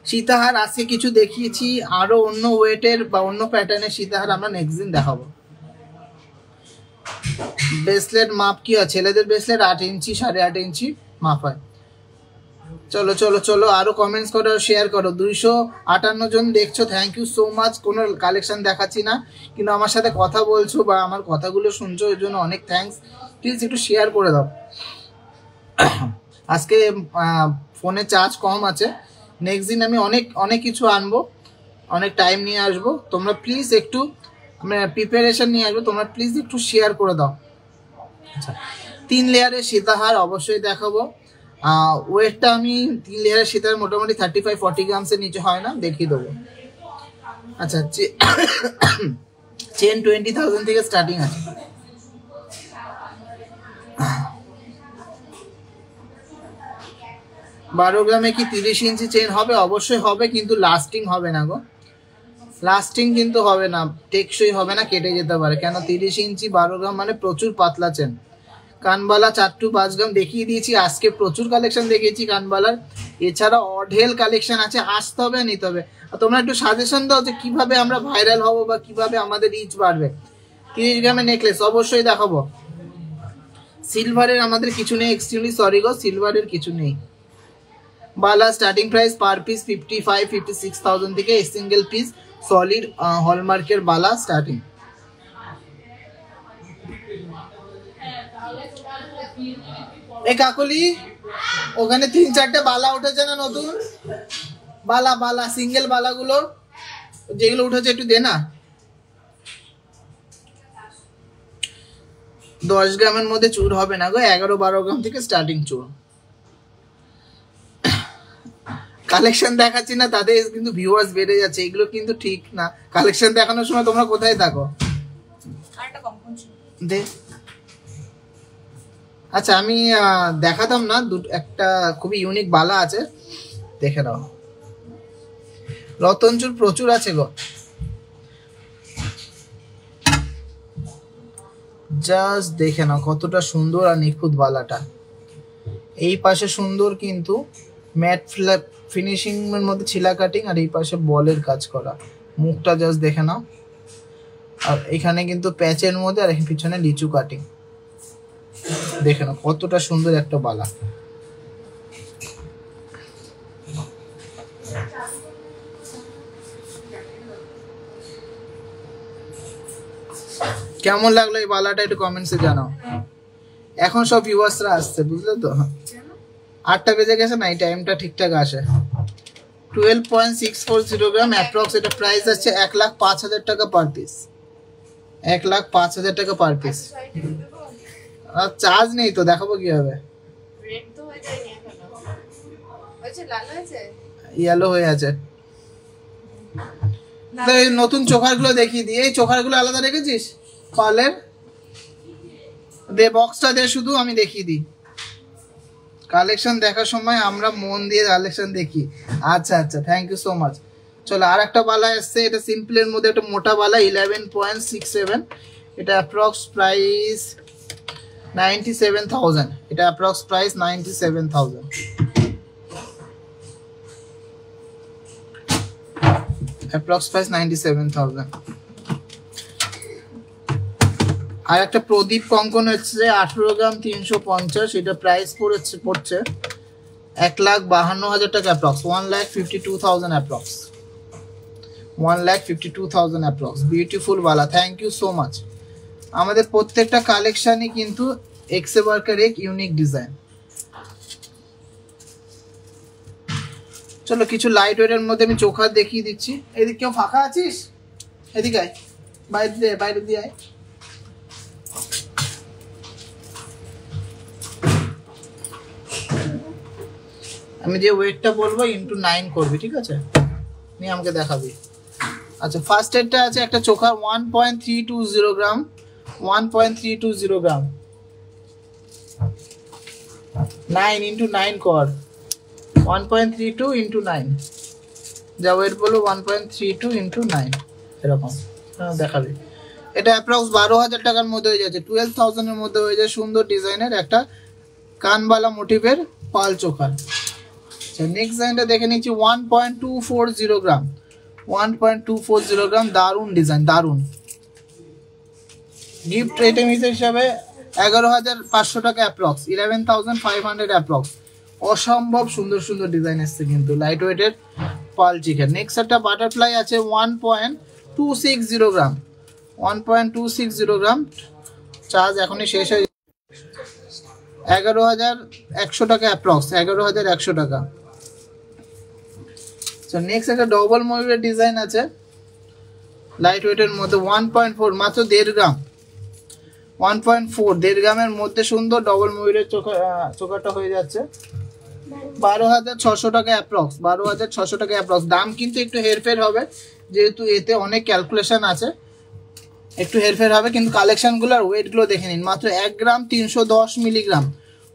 S2: সীতাহার আজকে কিছু দেখিয়েছি, আরো অন্য ওয়েটের বা অন্য প্যাটার্নের সীতাহার আমরা নেক্সট দিন দেখাবো। ব্রেসলেট মাপ কি হয়? ছেলেদের ব্রেসলেট 8 ইঞ্চি 8.5 ইঞ্চি মাপ হয়। চলো চলো চলো আরো কমেন্টস করো, শেয়ার করো। 258 জন দেখছো, থ্যাংক ইউ সো মাচ। কোনো কালেকশন দেখাচ্ছি না, কিন্তু আমার সাথে কথা বলছো বা আমার কথাগুলো শুনছো, এর জন্য অনেক থ্যাঙ্কস। প্লিজ একটু শেয়ার করে দাও। আজকে ফোনে চার্জ কম আছে, নেক্সট দিন আমি অনেক কিছু আনবো, অনেক টাইম নিয়ে আসবো। তোমরা প্লিজ একটু প্রিপারেশন নিয়ে আসবো, তোমরা প্লিজ একটু শেয়ার করে দাও। আচ্ছা 3 লেয়ারের সীতাহার অবশ্যই দেখাবো। ওয়েটটা আমি 3 লেয়ারের সীতাহার মোটামুটি 35-40 গ্রামসের নিচে হয় না, দেখিয়ে দেবো। আচ্ছা চেন 20,000 থেকে স্টার্টিং আছে। 12 গ্রামে কি 30 ইঞ্চি চেন হবে? অবশ্যই হবে, কিন্তু লাস্টিং হবে না গো, লাস্টিং কিন্তু হবে না, টেকসই হবে না, কেটে যেতে পারে। কেন 30 ইঞ্চি 12 গ্রাম মানে প্রচুর পাতলা চেন। কানবালা 4 to 5 গ্রাম দেখিয়ে দিয়েছি, আজকে প্রচুর কালেকশন দেখিয়েছি কানবালার। এছাড়া অঢেল কালেকশন আছে, আসতে হবে নিতে হবে। আর তোমরা একটু সাজেশন দাও যে কিভাবে আমরা ভাইরাল হব বা কিভাবে আমাদের রিচ বাড়বে। 30 গ্রামের নেকলেস অবশ্যই দেখাবো। সিলভারের আমাদের কিছু নেই, এক্সট্রিমলি সরি গো, সিলভারের কিছু নেই। বালা স্টার্টিং প্রাইস পার পিস 55-56,000 থেকে সিঙ্গেল পিস সলিড হলমার্কের বালা স্টার্টিং। এই কাকলি ওখানে 3-4টে বালা উঠেছে না নতুন বালা, বালা সিঙ্গেল বালাগুলো যেগুলো উঠেছে একটু দে না। 10 গ্রামের মধ্যে চুর হবে না গো, 11-12 গ্রাম থেকে স্টার্টিং চুর। কালেকশন দেখাচ্ছি না তাদের কিন্তু ভিউয়ার্স বেড়ে যাচ্ছে, এগুলো কিন্তু ঠিক না। কালেকশন দেখানোর সময় তোমরা কোথায় থাকো? দে আচ্ছা আমি দেখাতাম না, একটা খুবই ইউনিক বালা আছে, দেখে নাও। রতনচুর প্রচুর আছে গো, জাস্ট দেখে নাও কতটা সুন্দর আর নিখুঁত বালাটা। এই পাশে সুন্দর কিন্তু ম্যাট ফিনিশিং এর মধ্যে ছিলা কাটিং, আর এই পাশে বলের কাজ করা। মুখটা জাস্ট দেখে নাও, আর এখানে কিন্তু প্যাচের মধ্যে, আর এখানে পিছনে লিচু কাটিং। দেখে নাও কতটা সুন্দর একটা বালা। কেমন লাগলো এই বালাটা একটু কমেন্টসে জানাও। এখন সব ভিউয়ার্সরা আসছে, বুঝলে তো, 8টা বেজে গেছে না, এই টাইমটা ঠিকঠাক আসে। 12.640 গ্রাম অ্যাপ্রক্স, এটা প্রাইস আছে 1,05,000 টাকা পার পিস, 1,05,000 টাকা পার পিস। আর চার্জ নেই তো, দেখাবো কিভাবে? ইয়েলো হয়ে আছে। নতুন চোখারগুলো দেখিয়ে দিই, এই চোখারগুলো আলাদা রেখেছিস পার্লের? দে বক্সটা দে, শুধু আমি দেখিয়ে দিই। কালেকশন দেখার সময় আমরা মন দিয়ে কালেকশন দেখি। আচ্ছা আচ্ছা, থ্যাংক ইউ সো মাচ। চলো আর একটা বালা এসছে, এটা সিম্পলের মধ্যে একটা মোটা বালা 11.67, এটা অ্যাপ্রক্স প্রাইস 97,000, এটা অ্যাপ্রক্স প্রাইস 97,000। Approx price 97,000। আর একটা প্রদীপ কঙ্কন হচ্ছে 18 গ্রাম 350, এটা প্রাইস পড়ছে 1,52,000 টাকা approx, 1,52,000 approx, 1,52,000 approx. Beautiful Bala, thank you so much. আমাদের প্রত্যেকটা কালেকশনই কিন্তু এক্সে ওয়ার্কের এক ইউনিক ডিজাইন। চলো কিছু লাইট ওয়েটের মধ্যে আমি চোখা দেখিয়ে দিচ্ছি। এদিকে কেউ ফাঁকা আছিস? এদিকে আয়, বাইরে দিয়ে আয়। আমি যে ওয়েটটা বলবো ইনটু 9 করবি, ঠিক আছে? নিয়ে আমাকে দেখাবি। আচ্ছা ফার্স্ট এডটা আছে একটা চোখা 1.320 গ্রাম, 1.320 গ্রাম, 9 ইনটু 9 কর, 1.32 ইনটু 9, যা ওয়েট বলবো 1.32 ইনটু 9, এরকম দেখাবি। এটা অ্যাপ্রক্স 12,000 টাকার মধ্যে হয়ে যাচ্ছে, 12,000 এর মধ্যে হয়ে যায়। সুন্দর ডিজাইনের একটা কানবালা মোটিভের পাল চোখা। নেক্সট ডিজাইনটা দেখে নিচ্ছি 1.240 গ্রাম, 1.240 গ্রাম, দারুন ডিজাইন, দারুন। গিফট আইটেম হিসেবে 11,500 টাকা অ্যাপ্রক্স, 11,500 অ্যাপ্রক্স। অসম্ভব সুন্দর সুন্দর ডিজাইন এসছে কিন্তু লাইট ওয়েটের পাল চিকেন। নেক্সট একটা বাটারফ্লাই আছে 1.260 গ্রাম, 1.260 গ্রাম, চার্জ এখনই শেষ হয়ে 11,100 টাকা অ্যাপ্রক্স, 11,100 টাকা। সো নেক্সট একটা ডবল ময়ূরের ডিজাইন আছে লাইট ওয়েটের মধ্যে 1.4, মাত্র 1.5 গ্রাম, 1.4, 1.5 গ্রামের মধ্যে সুন্দর ডবল ময়ূরের চোখাটা হয়ে যাচ্ছে 12,600 টাকা অ্যাপ্রক্স, 12,600 টাকা অ্যাপ্রক্স। দাম কিন্তু একটু হেরফের হবে যেহেতু এতে অনেক ক্যালকুলেশন আছে, একটু হেরফের হবে, কিন্তু কালেকশনগুলো আর ওয়েটগুলো দেখে নিন। মাত্র 1 গ্রাম 310 মিলিগ্রাম,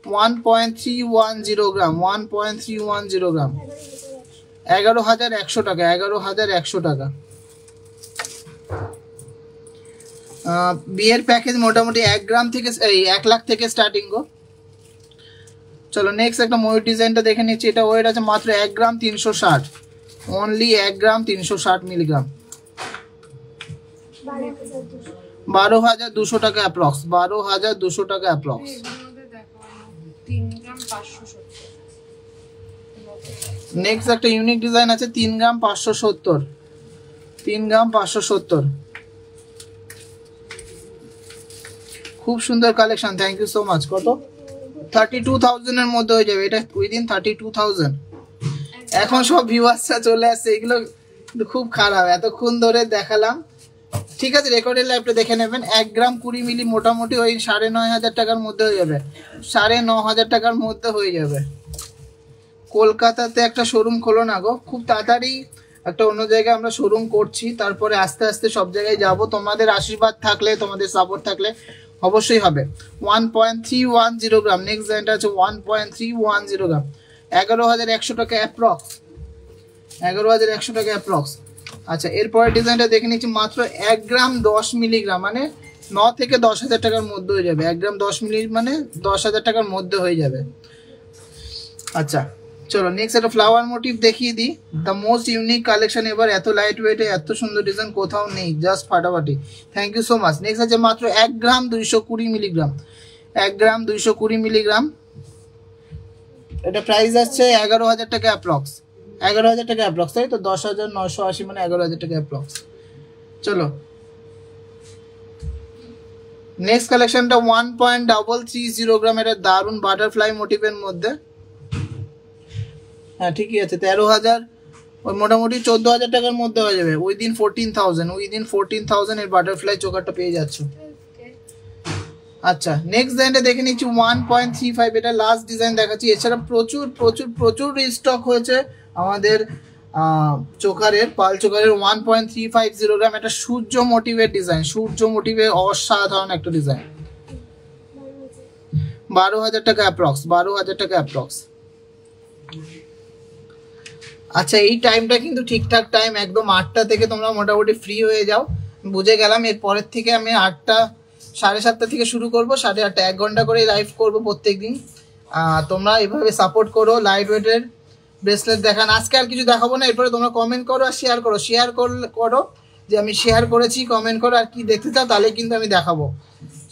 S2: 1.310 গ্রাম, 1.310 গ্রাম, 11,100 টাকা, 11,100 টাকা। বিয়ের প্যাকেজ মোটামুটি 1 গ্রাম থেকে 1 লাখ থেকে স্টার্টিং গো। চলো নেক্সট একটা ময়ূর ডিজাইনটা দেখে নিচ্ছি। এটা ওয়েট আছে মাত্র 1 গ্রাম 360, অনলি 1 গ্রাম 360 মিলিগ্রাম, 12,200 টাকা অ্যাপ্রক্স, 12,200 টাকা অ্যাপ্রক্স। নেক্সট একটা ইউনিক ডিজাইন আছে 3 গ্রাম 570, 3 গ্রাম 570, খুব সুন্দর collection. Thank you so much. কত? 32,000 এর মধ্যে হয়ে যাবে এটা, উইদিন 32,000। এখন সব ভিউয়ার্সরা চলে আসছে, এগুলো খুব খারাপ, এতক্ষণ ধরে দেখালাম। ঠিক আছে, রেকর্ডের লাইভটা দেখে নেবেন। 1 গ্রাম 20 মিলি মোটামুটি ওই 9,500 টাকার মধ্যে হয়ে যাবে, 9,500 টাকার মধ্যে হয়ে যাবে। কলকাতাতে একটা শোরুম খোলো না গো, খুব তাড়াতাড়ি একটা অন্য জায়গায় আমরা শোরুম করছি, তারপরে আস্তে আস্তে সব জায়গায় যাব। তোমাদের আশীর্বাদ থাকলে, তোমাদের সাপোর্ট থাকলে অবশ্যই হবে। 1.310 গ্রাম। নেক্সট ডিজাইনটা আছে 1.310 গ্রাম, 11,100 টাকা অ্যাপ্রক্স, 11,100 টাকা অ্যাপ্রক্স। আচ্ছা, এরপরের ডিজাইনটা দেখে নিচ্ছি। মাত্র 1 গ্রাম 10 মিলিগ্রাম, মানে 9 থেকে 10,000 টাকার মধ্যে হয়ে যাবে। 1 গ্রাম 10 মিলি মানে 10,000 টাকার মধ্যে হয়ে যাবে। আচ্ছা চলো নেক্সট একটা ফ্লাওয়ার মোটিভ দেখিয়ে দিই। দ্য মোস্ট ইউনিক কালেকশন এবার, এত লাইট ওয়েটে এত সুন্দর ডিজাইন কোথাও নেই, জাস্ট ফাটাফাটি। Thank you so much. Next আছে মাত্র 1 গ্রাম 220 মিলিগ্রাম, 1 গ্রাম 220 মিলিগ্রাম, এটা প্রাইস আসছে 11,000 টাকা অ্যাপ্রক্স, 11,000 টাকা অ্যাপ্রক্স, তাই তো 10,980 মানে 11,000 টাকা অ্যাপ্রক্স। চলো নেক্সট কালেকশনটা 1.330 গ্রাম, এটা দারুন বাটারফ্লাই মোটিভের মধ্যে। হ্যাঁ ঠিকই আছে, 13,000 ওই মোটামুটি 14,000 টাকার মধ্যে হয়ে যাবে, উইদিন 14,000 এর বাটারফ্লাই চোকারটা পেয়ে যাচ্ছ। আচ্ছা নেক্সট ডিজাইনটা দেখে নিচ্ছি 1.35, এটা লাস্ট ডিজাইন দেখাচ্ছি। এছাড়া প্রচুর প্রচুর প্রচুর রিস্টক হয়েছে আমাদের চোকারের, পাল চোকারের। 1.350 গ্রাম, এটা সূর্য মোটিভের ডিজাইন, সূর্য মোটিভের অসাধারণ একটা ডিজাইন, 12,000 টাকা অ্যাপ্রক্স, 12,000 টাকা অ্যাপ্রক্স। আচ্ছা এই টাইমটা কিন্তু ঠিকঠাক টাইম, একদম 8টা থেকে তোমরা মোটামুটি ফ্রি হয়ে যাও, বুঝে গেলাম। এরপরের থেকে আমি 8টা 7:30 থেকে শুরু করবো, 8:30, 1 ঘন্টা করে লাইভ করবো প্রত্যেক দিন। তোমরা এভাবে সাপোর্ট করো, লাইট ওয়েটের ব্রেসলেট দেখান। আজকে আর কিছু দেখাবো না, এরপরে তোমরা কমেন্ট করো আর শেয়ার করো, করো যে আমি শেয়ার করেছি, কমেন্ট করো আর কি দেখতে চাও, তাহলে কিন্তু আমি দেখাবো।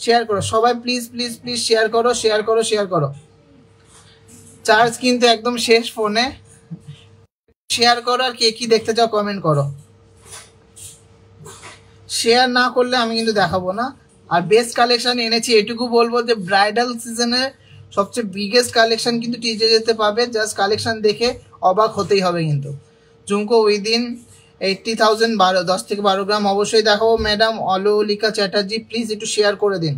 S2: শেয়ার করো সবাই, প্লিজ প্লিজ প্লিজ শেয়ার করো, শেয়ার করো, শেয়ার করো। চার্জ কিন্তু একদম শেষ ফোনে, শেয়ার করো আর কে কি দেখতে চাও কমেন্ট করো। শেয়ার না করলে আমি কিন্তু দেখাবো না। আর বেস্ট কালেকশন এনেছি, এটুকু বলবো যে ব্রাইডাল সিজনে সবচেয়ে বিগেস্ট কালেকশন কিন্তু টিজে যেতে পাবে, জাস্ট কালেকশন দেখে অবাক হতেই হবে। কিন্তু ঝুমকো উইদিন 80,000, 10 থেকে 12 গ্রাম অবশ্যই দেখাবো। ম্যাডাম অলৌলিকা চ্যাটার্জি প্লিজ একটু শেয়ার করে দিন।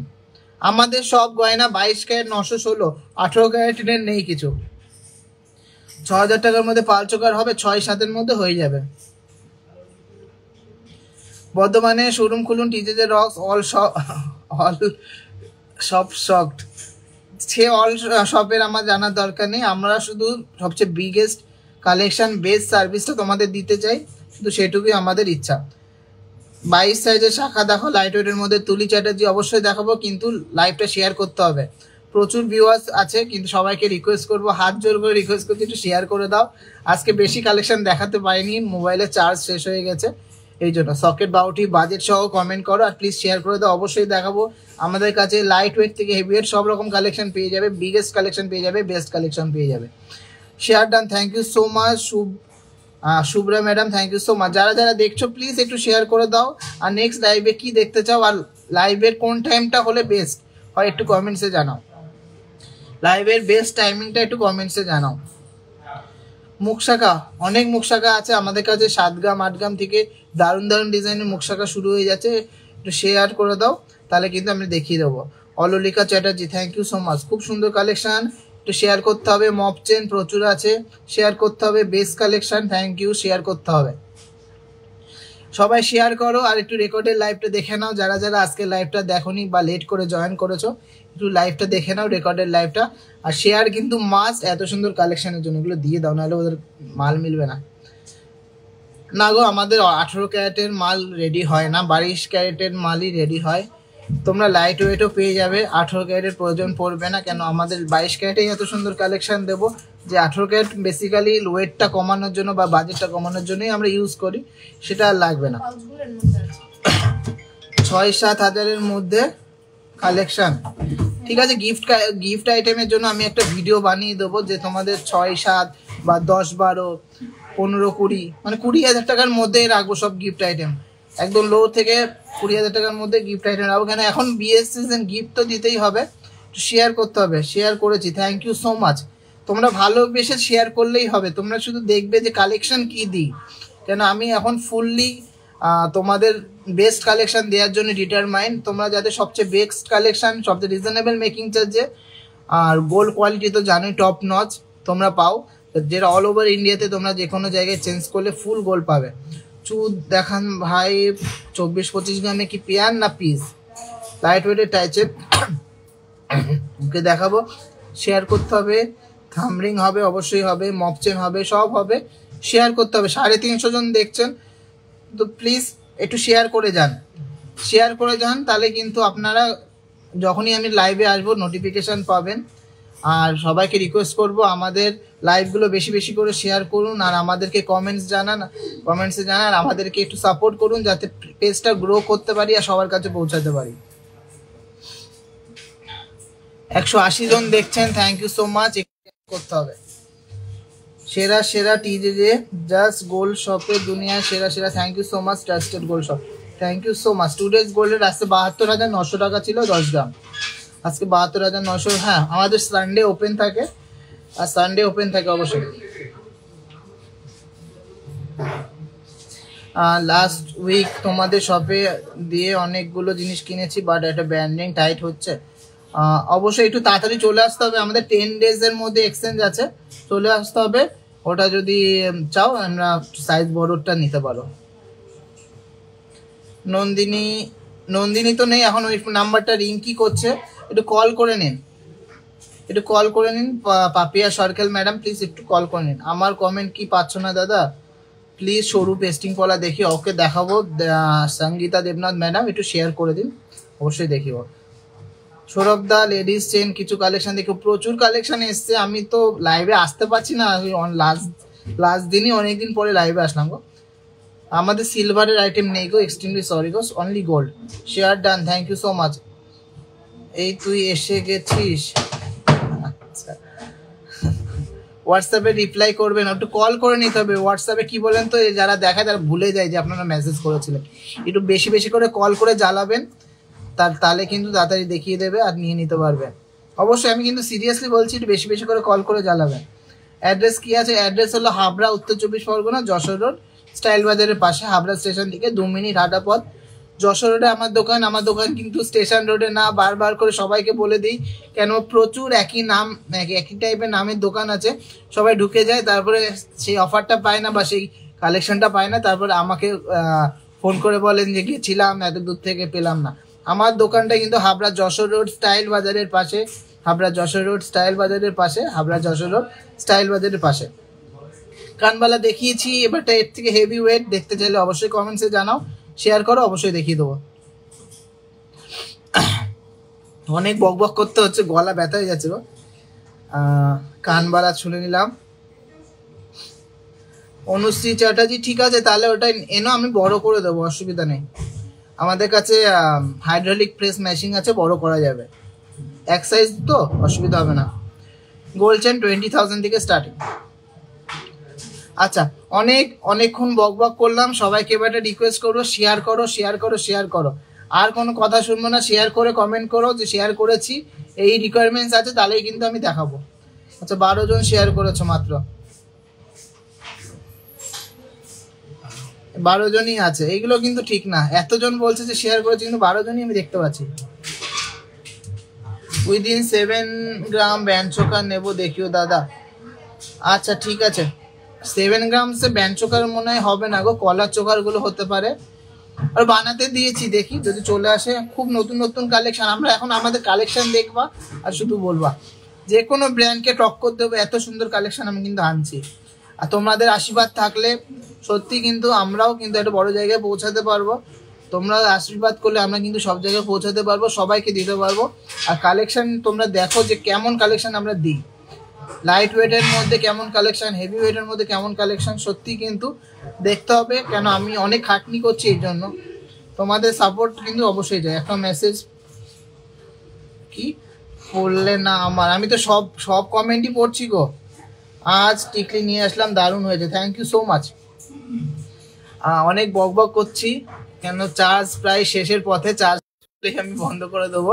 S2: আমাদের সব গয়না 22 ক্যারেট, 916, 18 ক্যারেটের নেই কিছু। 6,000 টাকার মধ্যে পাল চোকার হবে, 6-7 মধ্যে হয়ে যাবে। বর্ধমানে শোরুম খুলুন, টিজে রক্স অল সব শকড। সে অল শপের আমার জানার দরকার নেই, আমরা শুধু সবচেয়ে বিগেস্ট কালেকশন, বেস্ট সার্ভিসটা তোমাদের দিতে চাই, শুধু সেটুকুই আমাদের ইচ্ছা। 22 সাইজের শাখা দেখো, লাইট ওয়েটের মধ্যে তুলি চ্যাটার্জি অবশ্যই দেখাবো, কিন্তু লাইভটা শেয়ার করতে হবে। প্রচুর ভিউয়ার্স আছে, কিন্তু সবাইকে রিকোয়েস্ট করবো, হাত জোর করে রিকোয়েস্ট করছি একটু শেয়ার করে দাও। আজকে বেশি কালেকশন দেখাতে পারিনি, মোবাইলের চার্জ শেষ হয়ে গেছে, এই জন্য। সকেট বাউটি বাজেট সহ কমেন্ট করো আর প্লিজ শেয়ার করে দাও, অবশ্যই দেখাবো। আমাদের কাছে লাইট ওয়েট থেকে হেভি ওয়েট সব রকম কালেকশন পেয়ে যাবে, বিগেস্ট কালেকশন পেয়ে যাবে, বেস্ট কালেকশন পেয়ে যাবে। Share done, thank you so much. Shubhra madam thank you so much. যারা যারা দেখছো প্লিজ একটু শেয়ার করে দাও। আর নেক্সট লাইভে কি দেখতে চাও আর লাইভের কোন টাইমটা হলে বেস্ট হয় একটু কমেন্টসে জানাও, লাইভের বেস্ট টাইমিংটা একটু কমেন্টসে জানাও। মুখ শাখা, অনেক মুখ শাখা আছে আমাদের কাছে, 7 গ্রাম 8 গ্রাম থেকে দারুণ দারুণ ডিজাইনের মুখ শাখা শুরু হয়ে যাচ্ছে, একটু শেয়ার করে দাও, তাহলে কিন্তু আমি দেখিয়ে দেবো। অলৌলিকা Chatterjee thank you so much, খুব সুন্দর কালেকশন, একটু শেয়ার করতে হবে। মপ চেন প্রচুর আছে, শেয়ার করতে হবে। Best collection, thank you, share করতে হবে। সবাই শেয়ার করো আর একটু রেকর্ডের লাইভটা দেখে নাও, যারা যারা আজকে লাইভটা দেখোনি বা লেট করে জয়েন করেছো একটু লাইভটা দেখে নাও, রেকর্ডের লাইভটা। আর শেয়ার কিন্তু মাস্ট, এত সুন্দর কালেকশনের জন্য এগুলো দিয়ে দাও, নাহলে ওদের মাল মিলবে না। না গো, আমাদের 18 ক্যারেটের মাল রেডি হয় না, 22 ক্যারেটের মালই রেডি হয়। তোমরা লাইট ওয়েটও পেয়ে যাবে, 18 ক্যারেটের প্রয়োজন পড়বে না, কেন আমাদের 22 ক্যারেটেই এত সুন্দর কালেকশন দেবো যে 18 ক্যারেট বেসিক্যালি ওয়েটটা কমানোর জন্য বা বাজেটটা কমানোর জন্যই আমরা ইউজ করি, সেটা আর লাগবে না। 6-7 হাজারের মধ্যে কালেকশন, ঠিক আছে। গিফট আইটেমের জন্য আমি একটা ভিডিও বানিয়ে দেবো যে তোমাদের 6-7 বা 10-12 15-20 মানে 20,000 টাকার মধ্যেই রাখবো সব গিফট আইটেম, একদম লো থেকে 20,000 টাকার মধ্যে গিফট আইটেম রাখবো। কেন এখন বিয়ের সিজন, গিফট তো দিতেই হবে, শেয়ার করতে হবে। শেয়ার করেছি, থ্যাংক ইউ সো মাচ। তোমরা ভালোবেসে শেয়ার করলেই হবে, তোমরা শুধু দেখবে যে কালেকশন কি দিই, কেন আমি এখন ফুললি তোমাদের বেস্ট কালেকশন দেওয়ার জন্য ডিটারমাইন্ড। তোমরা যাতে সবচেয়ে বেস্ট কালেকশন, সবচেয়ে রিজনেবল মেকিং চার্জে আর গোল্ড কোয়ালিটি তো জানোই টপ নচ তোমরা পাও, যেটা অল ওভার ইন্ডিয়াতে তোমরা যে কোনো জায়গায় চেঞ্জ করলে ফুল গোল্ড পাবে। চুদ দেখান ভাই, 24-25 গ্রামে কি পেয়ার না পিস? লাইট ওয়েটের টাইচের ওকে দেখাবো, শেয়ার করতে হবে, থামরিং হবে অবশ্যই হবে, মপচেন হবে, সব হবে, শেয়ার করতে হবে। 350 জন দেখছেন তো প্লিজ একটু শেয়ার করে যান, শেয়ার করে যান, তাহলে কিন্তু আপনারা যখনই আমি লাইভে আসবো নোটিফিকেশান পাবেন। আর সবাইকে রিকোয়েস্ট করব আমাদের লাইভগুলো বেশি বেশি করে শেয়ার করুন, আর আমাদেরকে কমেন্টসে জানান, আমাদেরকে একটু সাপোর্ট করুন যাতে পেজটা গ্রো করতে পারি আর সবার কাছে পৌঁছাতে পারি। 180 জন দেখছেন, থ্যাংক ইউ সো মাচ। করতে হবে সেরা টিজে জাস্ট গোল্ড শপে দুনিয়ার সেরা, thank you so much trusted gold shop, thank you so much. Today's গোল্ডের আসতে 72,900 টাকা ছিল 10 গ্রাম, আজকে 72,900। হ্যাঁ, আমাদের সানডে ওপেন থাকে, আর সানডে ওপেন থাকে অবশ্যই। লাস্ট উইক তোমাদের শপে দিয়ে অনেকগুলো জিনিস কিনেছি, বাট একটা ব্র্যান্ডিং টাইট হচ্ছে, অবশ্যই একটু তাড়াতাড়ি চলে আসতে হবে। আমাদের 10 ডেজের মধ্যে এক্সচেঞ্জ আছে, চলে আসতে হবে। ওটা যদি চাও আমরা সাইজ বড়টা নিতে পারো। নন্দিনী তো নেই এখন, ওই নাম্বারটা রিঙ্কি করছে, একটু কল করে নিন, পাপিয়া সরকেল ম্যাডাম প্লিজ একটু কল করে নিন। আমার কমেন্ট কি পাচ্ছ না দাদা? প্লিজ সরু পেস্টিং পলা দেখি, ওকে দেখাবো। সঙ্গীতা দেবনাথ ম্যাডাম একটু শেয়ার করে দিন, অবশ্যই দেখিব। সৌরভ দা লেডিস চেন কিছু কালেকশন দেখো, প্রচুর কালেকশন এসছে, আমি তো লাইভে আসতে পারছি না, লাস্ট দিনই অনেকদিন পরে লাইভে আসলাম গো। আমাদের সিলভারের আইটেম নেই গো, এক্সট্রিমলি সরি গো, only gold. Share done, thank you so much. এই তুই এসে গেছিস, আচ্ছা হোয়াটসঅ্যাপে রিপ্লাই করবেন, একটু কল করে নিতে হবে। হোয়াটসঅ্যাপে কি বলেন তো, যারা দেখায় তারা ভুলে যায় যে আপনারা মেসেজ করেছিলেন, একটু বেশি বেশি করে কল করে জ্বালাবেন, তাহলে কিন্তু তাড়াতাড়ি দেখিয়ে দেবে আর নিয়ে নিতে পারবে। অবশ্যই আমি কিন্তু সিরিয়াসলি বলছি, একটু বেশি বেশি করে কল করে জ্বালাবেন। অ্যাড্রেস কি আছে? অ্যাড্রেস হলো হাবড়া, উত্তর 24 পরগনা, যশোর রোড, স্টাইল বাজারের পাশে, হাবড়া স্টেশন থেকে 2 মিনিট হাঁটা পথ। যশোর রোডে আমার দোকান কিন্তু স্টেশন রোডে না, বারবার করে সবাইকে বলে দিই, কেন প্রচুর একই নাম, একই টাইপের নামের দোকান আছে, সবাই ঢুকে যায়, তারপরে সেই অফারটা পায় না বা সেই কালেকশনটা পায় না, তারপরে আমাকে ফোন করে বলেন যে গিয়েছিলাম এত দূর থেকে পেলাম না। আমার দোকানটা কিন্তু হাবড়া যশোর রোড স্টাইল বাজারের পাশে, হাবড়া যশোর রোড স্টাইল বাজারের পাশে। কানবালা দেখিয়েছি, এবারটা এর থেকে হেভি ওয়েট দেখতে চাইলে অবশ্যই কমেন্টসে জানাও, শেয়ার করো, অবশ্যই দেখিয়ে দেবো। অনেক বক করতে হচ্ছে, গলা ব্যথা হয়ে যাচ্ছে গো। কানবালা শুনে নিলাম। অনুশ্রী চ্যাটার্জি, ঠিক আছে তাহলে ওটা এনো, আমি বড় করে দেবো, অসুবিধা নেই। আমাদের কাছে হাইড্রোলিক প্রেস মেশিন আছে, বড় করা যাবে, এক সাইজ তো অসুবিধা হবে না। গোল্ড চেন 20,000 থেকে স্টার্টিং। আচ্ছা, অনেকক্ষণ বক করলাম, সবাইকে এবার রিকোয়েস্ট করবো শেয়ার করো, আর কোনো কথা শুনবো না, শেয়ার করে কমেন্ট করো যে শেয়ার করেছি, এই রিকোয়ারমেন্টস আছে, তাহলেই কিন্তু আমি দেখাবো। আচ্ছা, 12 জন শেয়ার করেছো মাত্র, 12 জনই আছে, এইগুলো কিন্তু ঠিক না। এতজন বলছে যে শেয়ার করেছে, কিন্তু 12 জনই আমি দেখতে পাচ্ছি। উইদিন 7 গ্রাম ব্যান্ড চোখা নেবো, দেখিও দাদা। আচ্ছা ঠিক আছে, 7 গ্রামসে ব্যান্ড চোকার মনে হয় হবে না গো, কলার চোকার গুলো হতে পারে। আর বানাতে দিয়েছি, দেখি যদি চলে আসে। খুব নতুন নতুন কালেকশন, আমরা এখন আমাদের কালেকশন দেখবা আর শুধু বলবা, যে কোনো ব্র্যান্ডকে টক্কর দেবো, এত সুন্দর কালেকশন আমি কিন্তু আনছি। আর তোমাদের আশীর্বাদ থাকলে সত্যি কিন্তু আমরাও কিন্তু একটা বড় জায়গায় পৌঁছাতে পারবো। তোমরা আশীর্বাদ করলে আমরা কিন্তু সব জায়গায় পৌঁছাতে পারবো, সবাইকে দিতে পারবো। আর কালেকশন তোমরা দেখো যে কেমন কালেকশন আমরা দিই, লাইট ওয়েটের মধ্যে কেমন কালেকশন, হেভি ওয়েটের মধ্যে কেমন কালেকশন, সত্যি কিন্তু দেখতে হবে। কেন আমি অনেক খাটনি করছি এই জন্য, তোমাদের সাপোর্ট কিন্তু অবশ্যই যায়। একটা মেসেজ কি পড়লে না আমার, আমি তো সব কমেন্টই পড়ছি গো। আজ টিকলি নিয়ে আসলাম, দারুণ হয়েছে, থ্যাংক ইউ সো মাচ। অনেক বক করছি কেন, চার্জ প্রায় শেষের পথে, চার্জ আমি বন্ধ করে দেবো।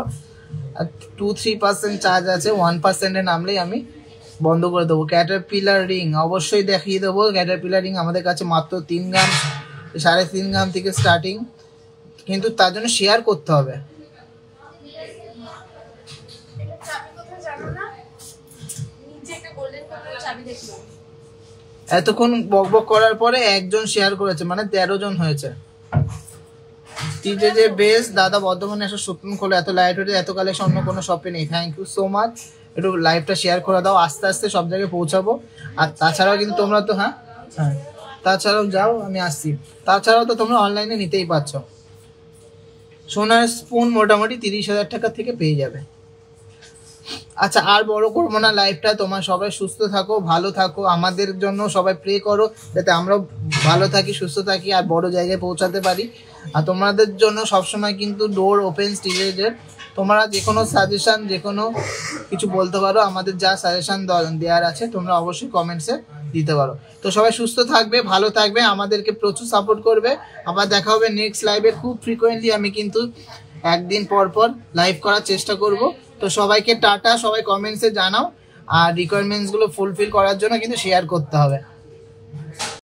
S2: 2-3% চার্জ আছে, 1% নামলেই আমি বন্ধ করে দেবো। ক্যাটারপিলার রিং অবশ্যই দেখিয়ে দেবো। ক্যাটারপিলার রিং আমাদের কাছে মাত্র 3 গ্রাম 3.5 গ্রাম থেকে স্টার্টিং, কিন্তু তার জন্য শেয়ার করতে হবে। এতক্ষণ বক করার পরে একজন শেয়ার করেছে, মানে 13 জন হয়েছে। যে বেশ দাদা, বর্ধমানে এসে শোরুম খোলো, এত লাইট ওয়েটে এত কালেকশন অন্য কোনো শপে নেই। Thank you so much. একটু লাইভটা শেয়ার করে দাও, আস্তে আস্তে সব জায়গায় পৌঁছাবো। আর তাছাড়াও কিন্তু তোমরা তো হ্যাঁ তাছাড়াও যাও, আমি আসছি। তাছাড়াও তো তোমরা অনলাইনে নিতেই পারছো। সোনার স্পুন মোটামুটি 30,000 টাকা থেকে পেয়ে যাবে। আচ্ছা, আর বড় করবো না লাইভটা। তোমার সবাই সুস্থ থাকো, ভালো থাকো, আমাদের জন্য সবাই প্রে করো যাতে আমরা ভালো থাকি, সুস্থ থাকি, আর বড় জায়গায় পৌঁছাতে পারি। আর তোমাদের জন্য সবসময় কিন্তু ডোর ওপেন স্টিলের। তোমরা যে কোনো সাজেশন, যে কোনো কিছু বলতে পারো, আমাদের যা সাজেশন দেওয়ার আছে তোমরা অবশ্যই কমেন্টসে দিতে পারো। তো সবাই সুস্থ থাকবে, ভালো থাকবে, আমাদেরকে প্রচুর সাপোর্ট করবে। আবার দেখা হবে নেক্সট লাইভে। খুব ফ্রিকোয়েন্টলি আমি কিন্তু একদিন পর পর লাইভ করার চেষ্টা করব। তো সবাইকে টাটা, সবাই কমেন্টসে জানাও। আর রিকোয়ারমেন্টসগুলো ফুলফিল করার জন্য কিন্তু শেয়ার করতে হবে।